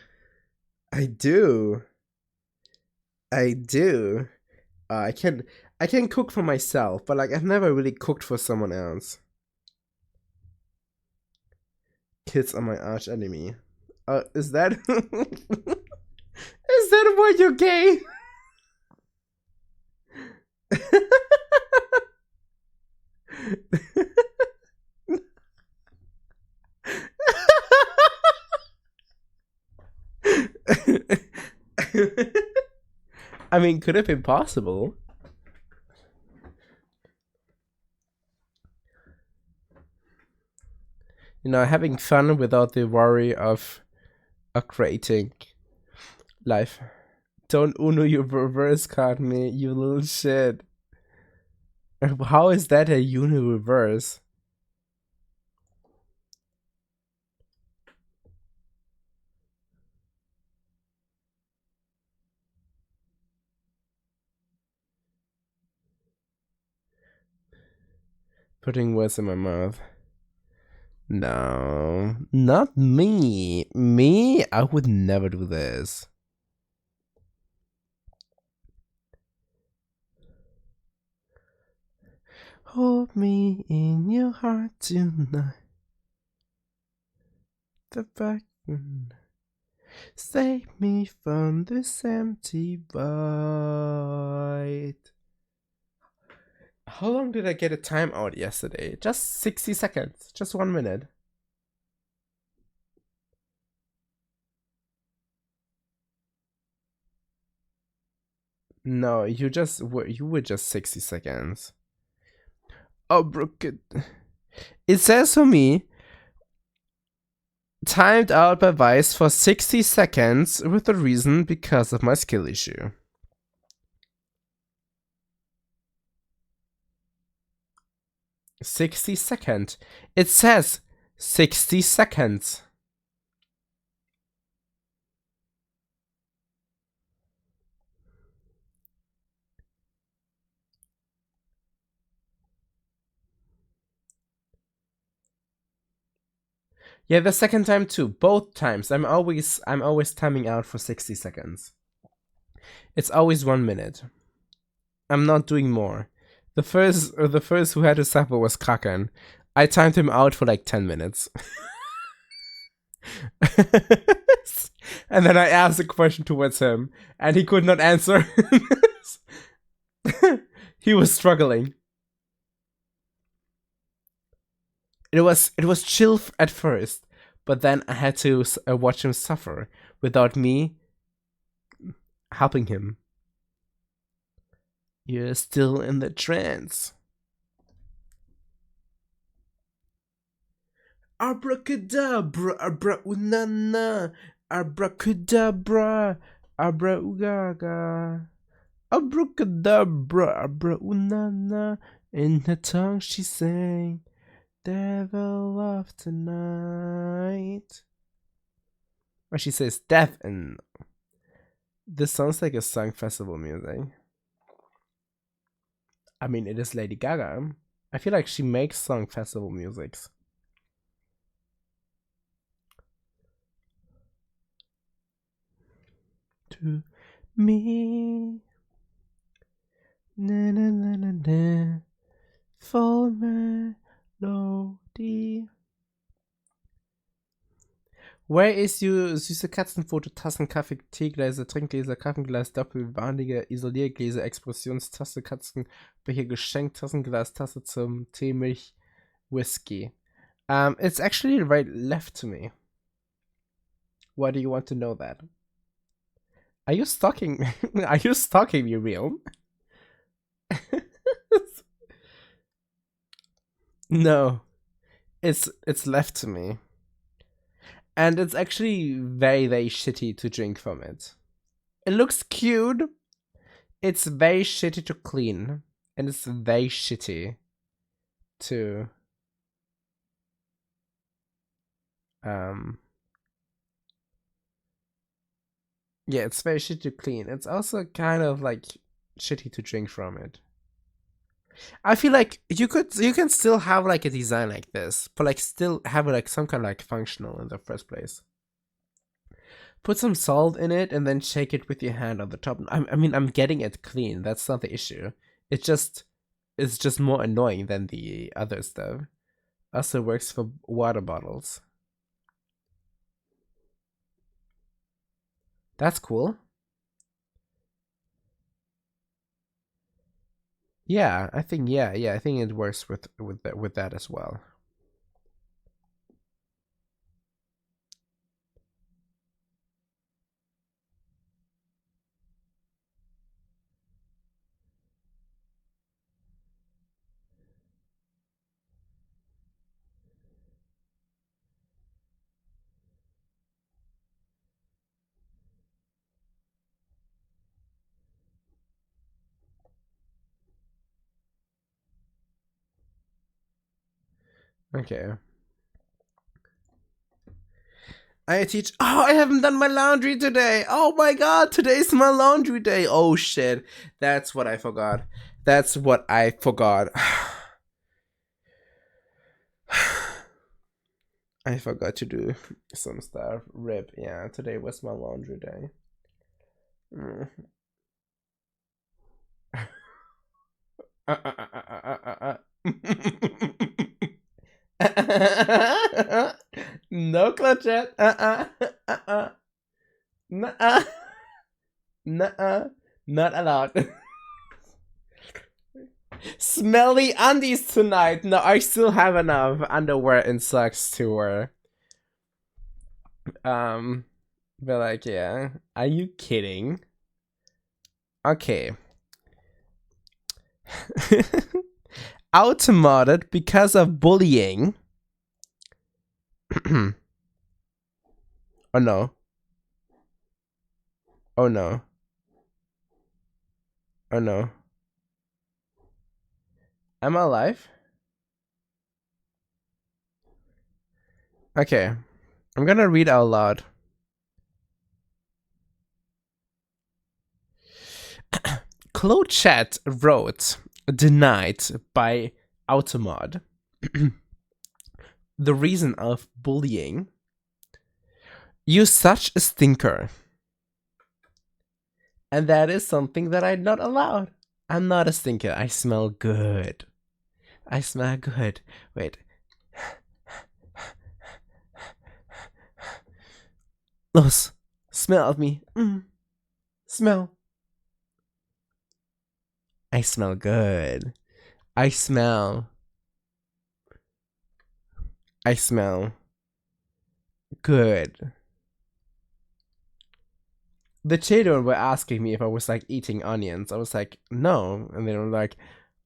A: I do. I do. I can cook for myself, but like I've never really cooked for someone else. Kids are my arch enemy. Is that is that why you're gay? I mean, could have been possible. You know, having fun without the worry of creating life. Don't Uno your reverse card me, you little shit. How is that a Uno reverse? Putting words in my mouth. No, not me. Me? I would never do this. Hold me in your heart tonight. The back. Save me from this empty void. How long did I get a timeout yesterday? Just 60 seconds. Just 1 minute. No, you were just 60 seconds. Oh, Brooke. It says for me, timed out by Vice for 60 seconds with a reason because of my skill issue. $60. It says 60 seconds. Yeah, the second time too. Both times. I'm always timing out for 60 seconds. It's always 1 minute. I'm not doing more. The first who had to suffer was Kraken. I timed him out for like 10 minutes. And then I asked a question towards him, and he could not answer. He was struggling. It was chill at first, but then I had to watch him suffer without me helping him. You're still in the trance. Abracadabra, abra unana, abracadabra, abra ugaga. Abracadabra, abra unana. In her tongue she sang, devil of tonight. Or she says death, and this sounds like a song festival music. I mean, it is Lady Gaga. I feel like she makes song festival musics. To me, na na na na na, for melody. Where is you, süße Katzenfoto, Tassen, Kaffee, Teegläser, Trinkgläser, Kaffeeglas, Doppel, warnige Isoliergläser, Explosionstasse, Katzenbecher, Geschenk, Tassenglas, Tasse zum Tee, Milch, Whiskey. It's actually right left to me. Why do you want to know that? Are you stalking? Are you stalking me, real? No, it's left to me, and it's actually very shitty to drink from it. It looks cute. It's very shitty to clean, and it's very shitty to yeah, it's very shitty to clean. It's also kind of like shitty to drink from it. I feel like you can still have like a design like this, but like still have it like some kind of like functional in the first place. Put some salt in it and then shake it with your hand on the top. I mean, I'm getting it clean. That's not the issue. It's just more annoying than the other stuff. Also works for water bottles. That's cool. Yeah, I think I think it works with that as well. Okay. I teach. Oh, I haven't done my laundry today. Oh my god, today's my laundry day. Oh shit. That's what I forgot. I forgot to do some stuff. Rip. Yeah, today was my laundry day. No, Clutchette. Nuh-uh. Nuh-uh. Not allowed. Smelly undies tonight. No, I still have enough underwear and socks to wear. But like, yeah. Are you kidding? Okay. Outemodded because of bullying. Oh no. Oh no. Oh no. Am I alive? Okay. I'm gonna read out loud. Clochat wrote, denied by Automod. the reason of bullying. You're such a stinker. And that is something that I'm not allowed. I'm not a stinker. I smell good. I smell good. Wait. Los, smell of me. Smell. I smell good. I smell good. The children were asking me if I was like eating onions. I was like, no. And they were like,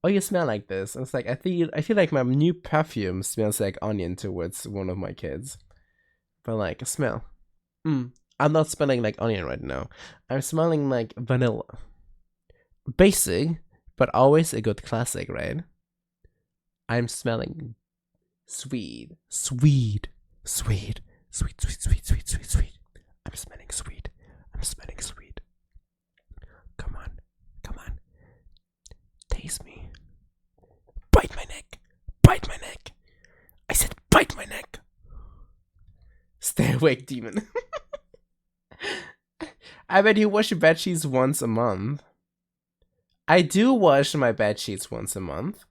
A: oh, you smell like this. I was like, I feel like my new perfume smells like onion towards one of my kids. But like, smell. I'm not smelling like onion right now. I'm smelling like vanilla. Basic, but always a good classic, right? I'm smelling sweet. I'm smelling sweet. Come on. Taste me. Bite my neck. I said bite my neck. Stay awake, demon. I bet you wash your bed sheets once a month. I do wash my bed sheets once a month.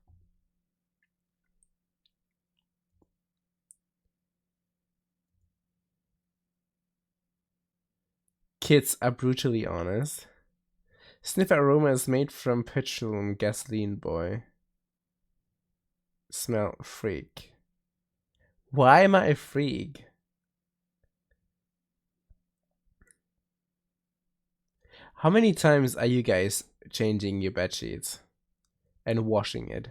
A: Kids are brutally honest. Sniff aroma is made from petroleum gasoline, boy. Smell freak. Why am I a freak? How many times are you guys changing your bed sheets and washing it?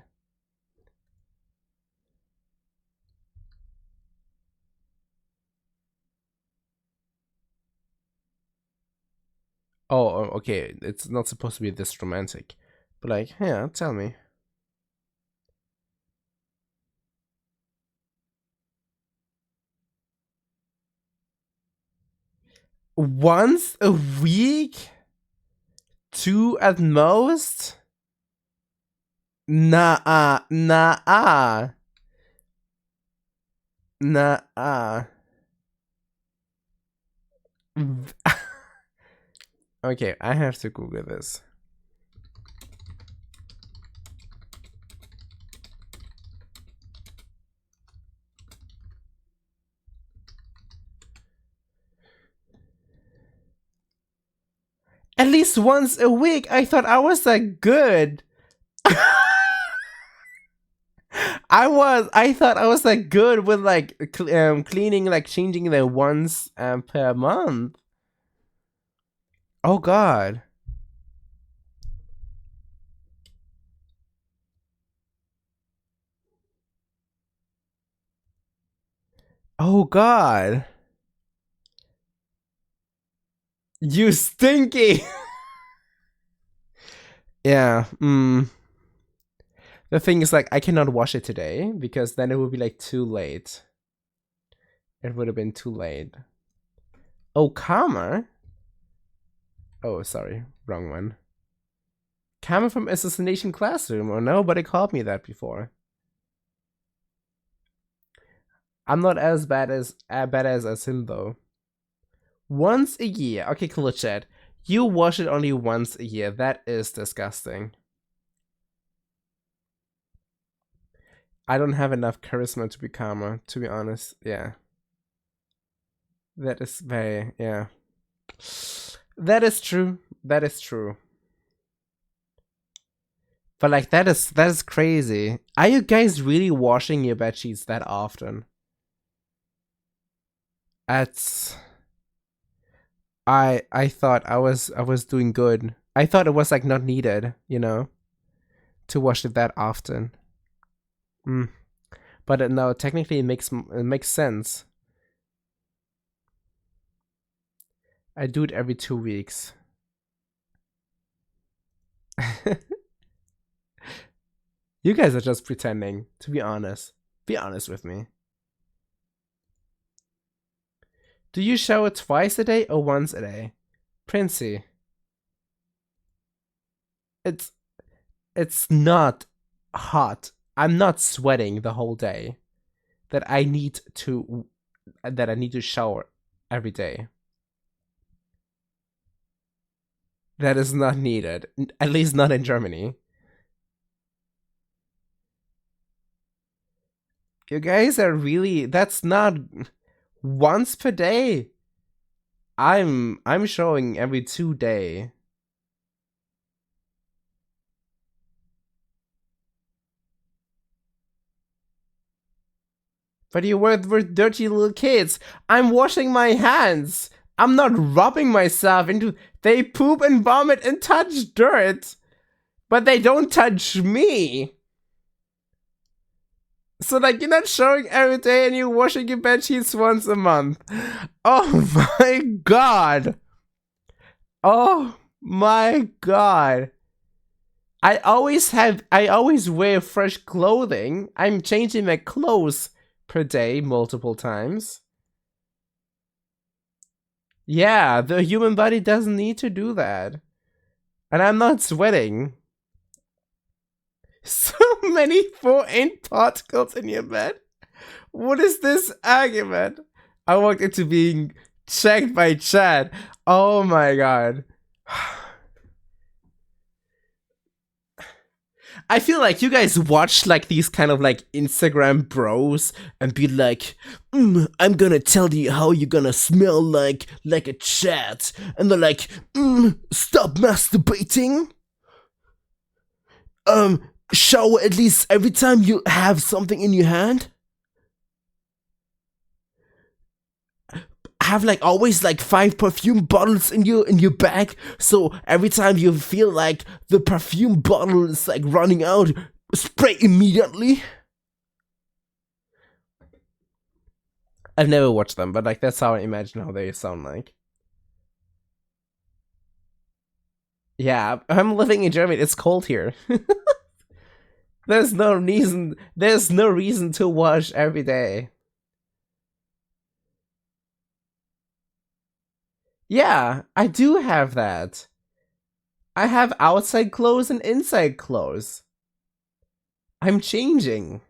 A: Oh, okay. It's not supposed to be this romantic. But like, yeah, tell me. Once a week? 2 at most? Nah. Okay, I have to Google this. At least once a week. I thought I was like good. I thought I was like good with like cleaning, like changing the once per month. Oh god. Oh god. You stinky. Yeah. The thing is, like, I cannot wash it today because then it would be like too late. It would have been too late. Oh, Karma? Oh, sorry. Wrong one. Karma from Assassination Classroom. Oh, nobody called me that before. I'm not as bad as him, though. Once a year. Okay, cool, chat. You wash it only once a year. That is disgusting. I don't have enough charisma to be Karma, to be honest. Yeah. That is very, yeah. That is true. But like that is crazy. Are you guys really washing your bed sheets that often? That's I thought I was doing good. I thought it was like not needed, you know, to wash it that often. But no, technically it makes sense. I do it every 2 weeks. You guys are just pretending, to be honest. Be honest with me. Do you shower twice a day or once a day? Princey. It's not hot. I'm not sweating the whole day. that I need to shower every day. That is not needed, at least not in Germany. You guys are really, that's not once per day. I'm showing every 2 day. But you were dirty little kids. I'm washing my hands. I'm not rubbing myself into. They poop and vomit and touch dirt, but they don't touch me. So like, you're not showering every day and you're washing your bed sheets once a month. Oh my god. Oh my god. I always wear fresh clothing. I'm changing my clothes per day multiple times. Yeah, the human body doesn't need to do that. And I'm not sweating. So many foreign particles in your bed? What is this argument? I walked into being checked by Chad. Oh my god. I feel like you guys watch like these kind of like Instagram bros and be like, I'm gonna tell you how you're gonna smell like a chat, and they're like, stop masturbating. Shower at least every time you have something in your hand. Have like always like 5 perfume bottles in your bag, so every time you feel like the perfume bottle is like running out, spray immediately. I've never watched them, but like that's how I imagine how they sound like. Yeah, I'm living in Germany. It's cold here. There's no reason to wash every day. Yeah, I do have that. I have outside clothes and inside clothes. I'm changing.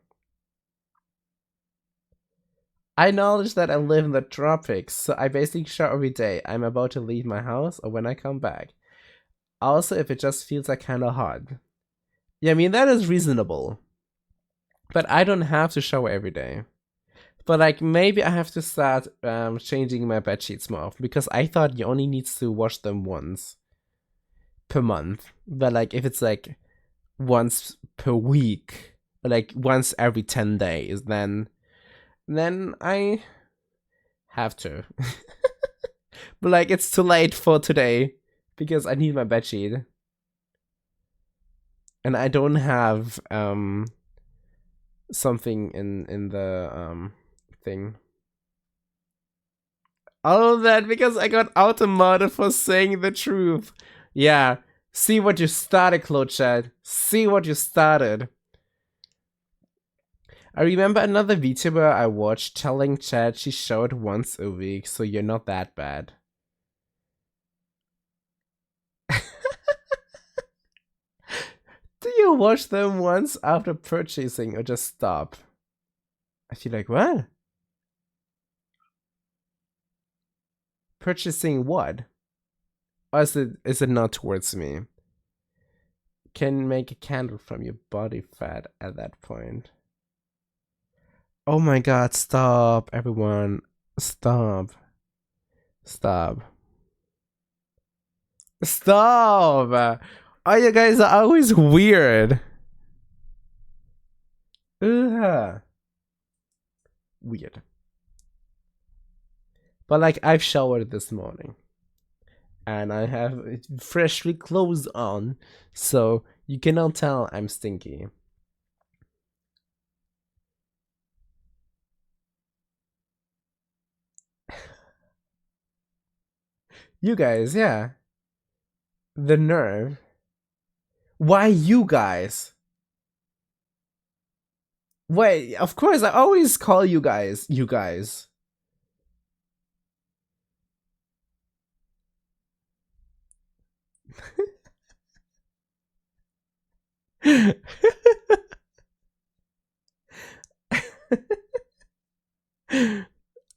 A: I acknowledge that I live in the tropics, so I basically shower every day. I'm about to leave my house or when I come back. Also, if it just feels like kinda hot. Yeah, I mean, that is reasonable. But I don't have to shower every day. But like, maybe I have to start changing my bed sheets more often, because I thought you only needs to wash them once per month. But like, if it's like once per week, like once every 10 days, then I have to. But like, it's too late for today because I need my bedsheet, and I don't have something in the thing. All of that because I got automated for saying the truth. Yeah, see what you started, Clochad. See what you started. I remember another VTuber I watched telling Chad she showed once a week, so you're not that bad. Do you watch them once after purchasing or just stop? I feel like, what? Purchasing what? Or is it not towards me? Can make a candle from your body fat at that point. Oh my god, stop, everyone. Stop. Stop. Stop! Oh, you guys are always weird. Ugh. Weird. But like, I've showered this morning. And I have freshly clothes on, so you cannot tell I'm stinky. You guys, yeah. The nerve. Why you guys? Wait, of course, I always call you guys, you guys.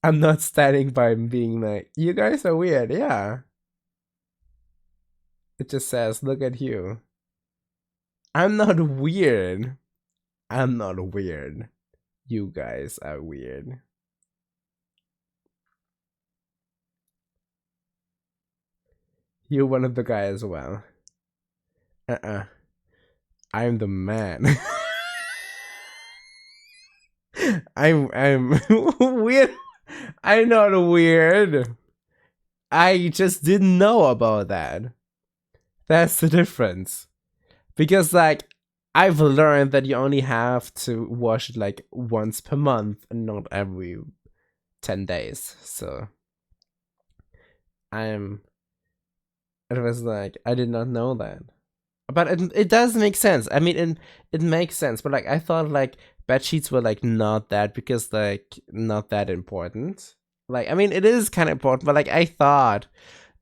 A: I'm not standing by being like, you guys are weird. Yeah. It just says, look at you. I'm not weird. I'm not weird. You guys are weird. You're one of the guys as well. I'm the man. I'm weird. I'm not weird. I just didn't know about that. That's the difference. Because like I've learned that you only have to wash it like once per month and not every 10 days. So it was like I did not know that. But it does make sense. I mean it makes sense, but like I thought like bed sheets were like not that because like not that important. Like I mean it is kind of important, but like I thought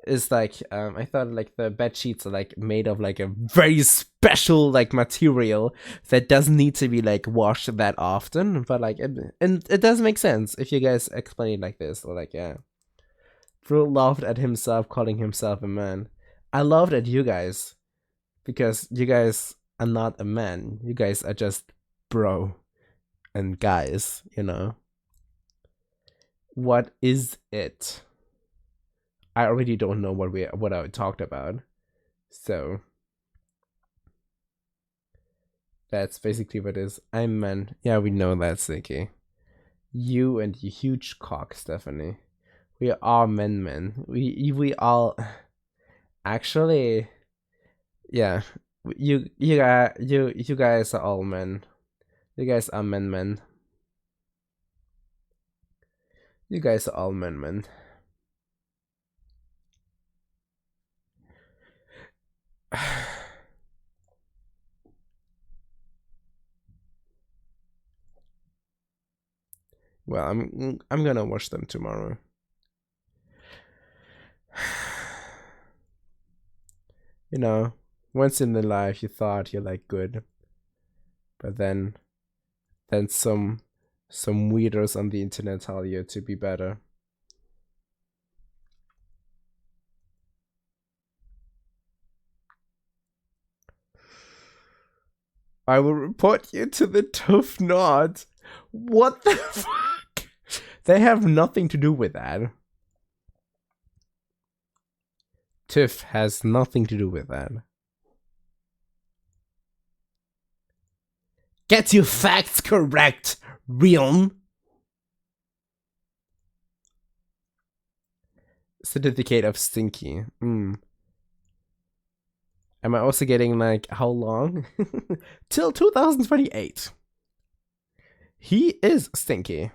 A: is like I thought like the bed sheets are like made of like a very special like material that doesn't need to be like washed that often. But like and it does make sense if you guys explain it like this. Or like yeah, Drew laughed at himself calling himself a man. I laughed at you guys because you guys are not a man. You guys are just bro and guys. You know what is it? I already don't know what I talked about. So that's basically what it is. I'm man. Yeah, we know that, Sticky. You and your huge cock, Stephanie. We are men. We all actually yeah. You guys are all men. You guys are men. You guys are all men. Well, I'm gonna watch them tomorrow. You know, once in the life you thought you're like good, but then some weirdos on the internet tell you to be better. I will report you to the Tough Knot. What the fuck? They have nothing to do with that. Tiff has nothing to do with that. Get your facts correct, Rion. Certificate of Stinky. Am I also getting like how long? Till 2028. He is stinky.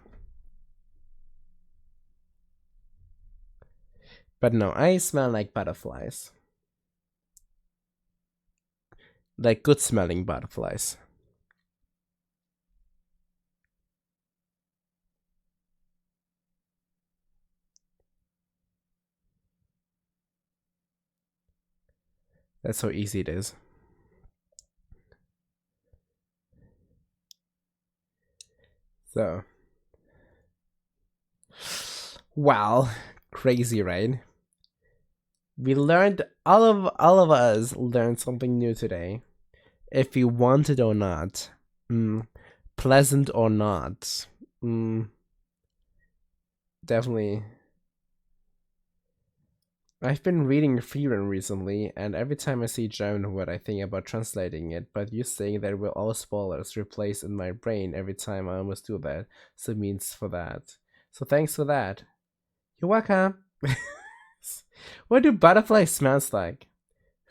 A: But no, I smell like butterflies. Like good smelling butterflies. That's how easy it is. So. Wow. Crazy, right? We learned all of us learned something new today. If we want it or not. Pleasant or not. Definitely. I've been reading Frieren recently, and every time I see German word, I think about translating it, but you saying that will all spoilers replace in my brain every time I almost do that, so it means for that. So thanks for that. You're welcome. What do butterflies smells like?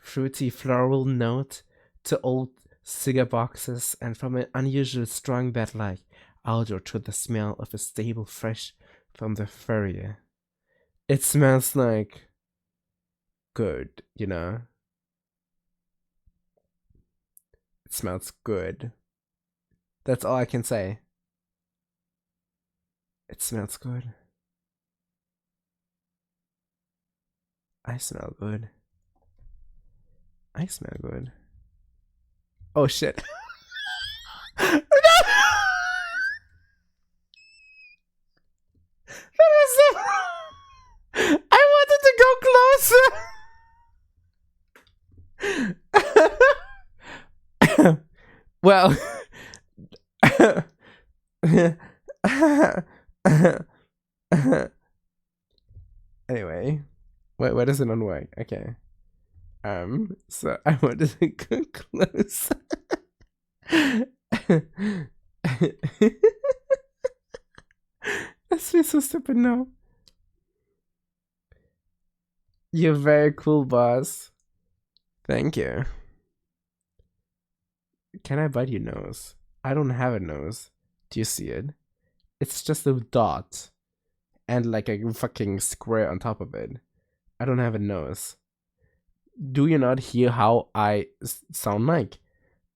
A: Fruity floral note to old cigar boxes, and from an unusual strong bed-like odor to the smell of a stable fresh from the furrier. It smells like good, you know? It smells good. That's all I can say. It smells good. I smell good. I smell good. Oh shit. That Well, anyway, why does it not work? Okay. So I wanted to go close. That's me so stupid now. You're very cool, boss. Thank you. Can I bite your nose? I don't have a nose. Do you see it? It's just a dot and like a fucking square on top of it. I don't have a nose. Do you not hear how I sound like?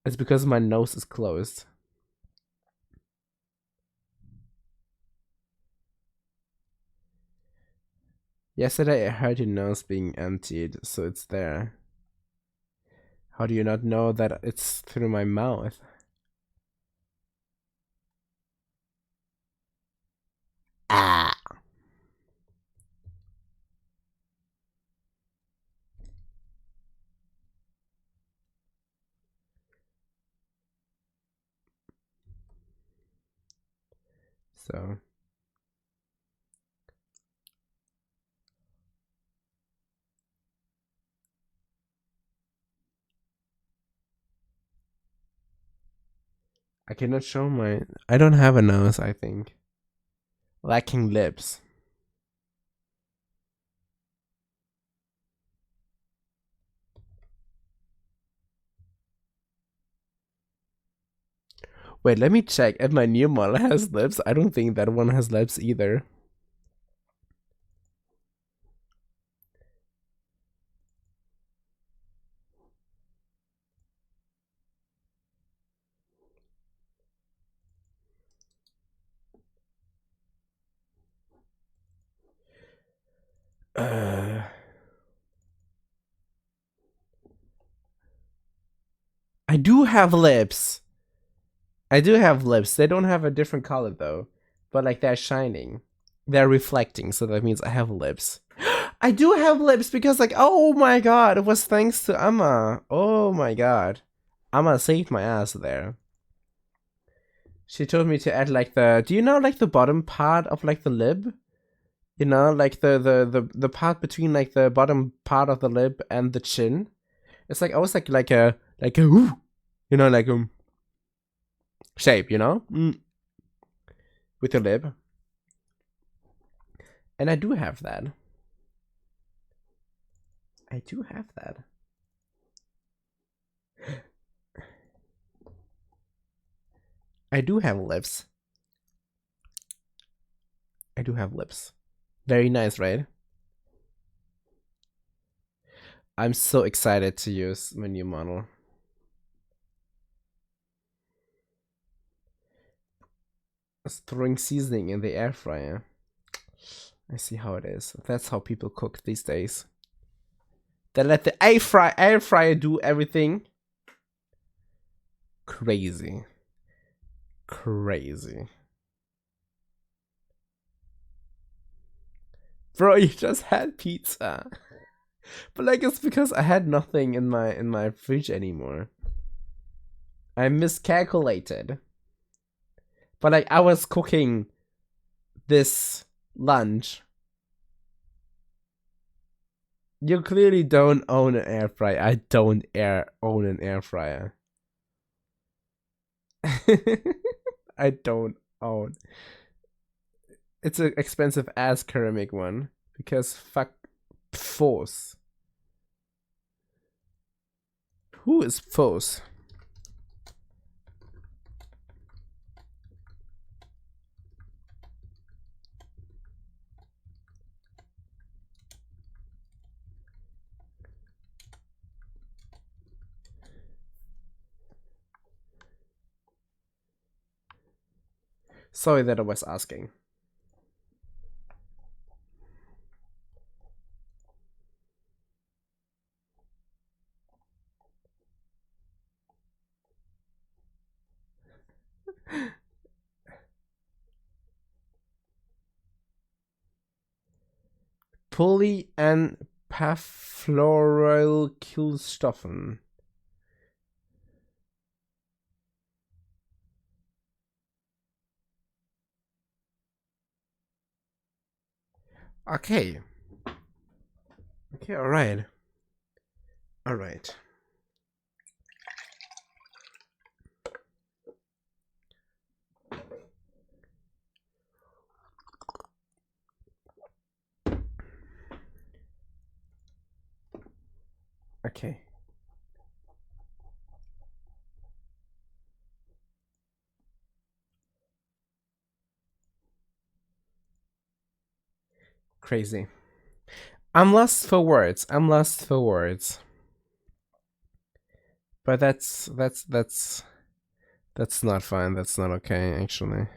A: It's because my nose is closed. Yesterday I heard your nose being emptied, so it's there. How do you not know that it's through my mouth? Ah. So I cannot show my. I don't have a nose, I think. Lacking lips. Wait, let me check if my new model has lips. I don't think that one has lips either. I do have lips. I do have lips. They don't have a different color though, but like they're shining. They're reflecting, so that means I have lips. I do have lips because like, oh my god, it was thanks to Amma. Oh my god. Amma saved my ass there. She told me to add like do you know like the bottom part of like the lip? You know, like the part between like the bottom part of the lip and the chin. It's like always like a you know, like shape, you know? With your lip. And I do have that. I do have that. I do have lips. I do have lips. Very nice, right? I'm so excited to use my new model. Throwing seasoning in the air fryer. I see how it is. That's how people cook these days. They let the air fryer do everything. Crazy. Crazy. Bro, you just had pizza. But like it's because I had nothing in my fridge anymore. I miscalculated. But like I was cooking this lunch. You clearly don't own an air fryer. I don't own an air fryer. I don't own. It's an expensive ass ceramic one because fuck Force. Who is Force? Sorry that I was asking. Poly and Paflorylkilstoffen. Okay. Okay, alright. Alright. Okay. Crazy. I'm lost for words. I'm lost for words. But that's not fine. That's not okay, actually.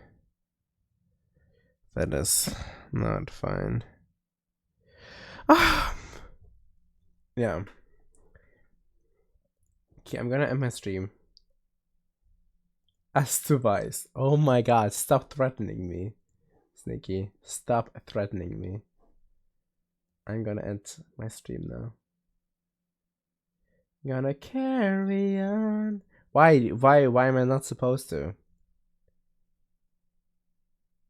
A: That is not fine. Yeah. Okay, I'm gonna end my stream. As to Vice. Oh my god, stop threatening me. Sneaky. Stop threatening me. I'm gonna end my stream now. Gonna carry on. Why am I not supposed to?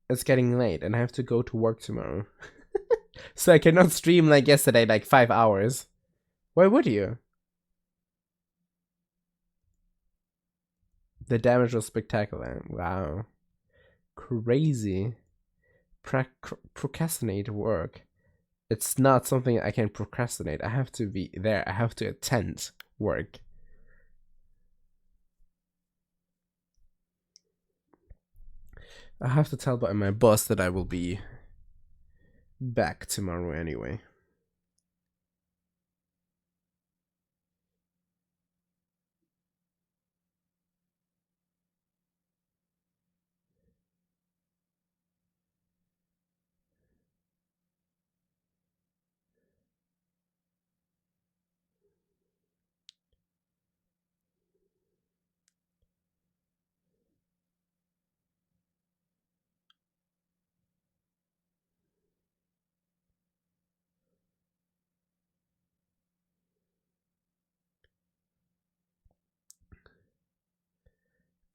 A: It's getting late and I have to go to work tomorrow. So I cannot stream like yesterday, like 5 hours. Why would you? The damage was spectacular. Wow. Crazy. Procrastinate work. It's not something I can procrastinate. I have to be there. I have to attend work. I have to tell by my boss that I will be back tomorrow anyway.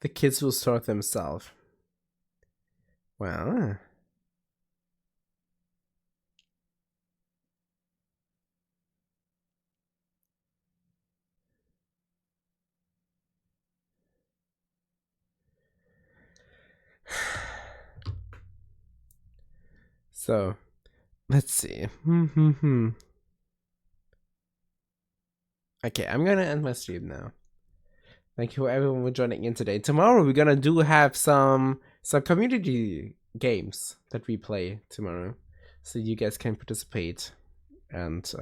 A: The kids will sort themselves. Well. So, let's see. Okay, I'm gonna end my stream now. Thank you everyone for joining in today. Tomorrow we're gonna have some community games that we play tomorrow, so you guys can participate, and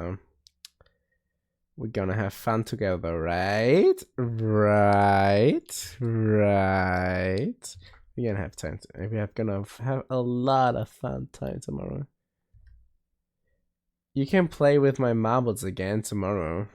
A: we're gonna have fun together, right? Right. We're gonna have time. We're gonna have a lot of fun time tomorrow. You can play with my marbles again tomorrow.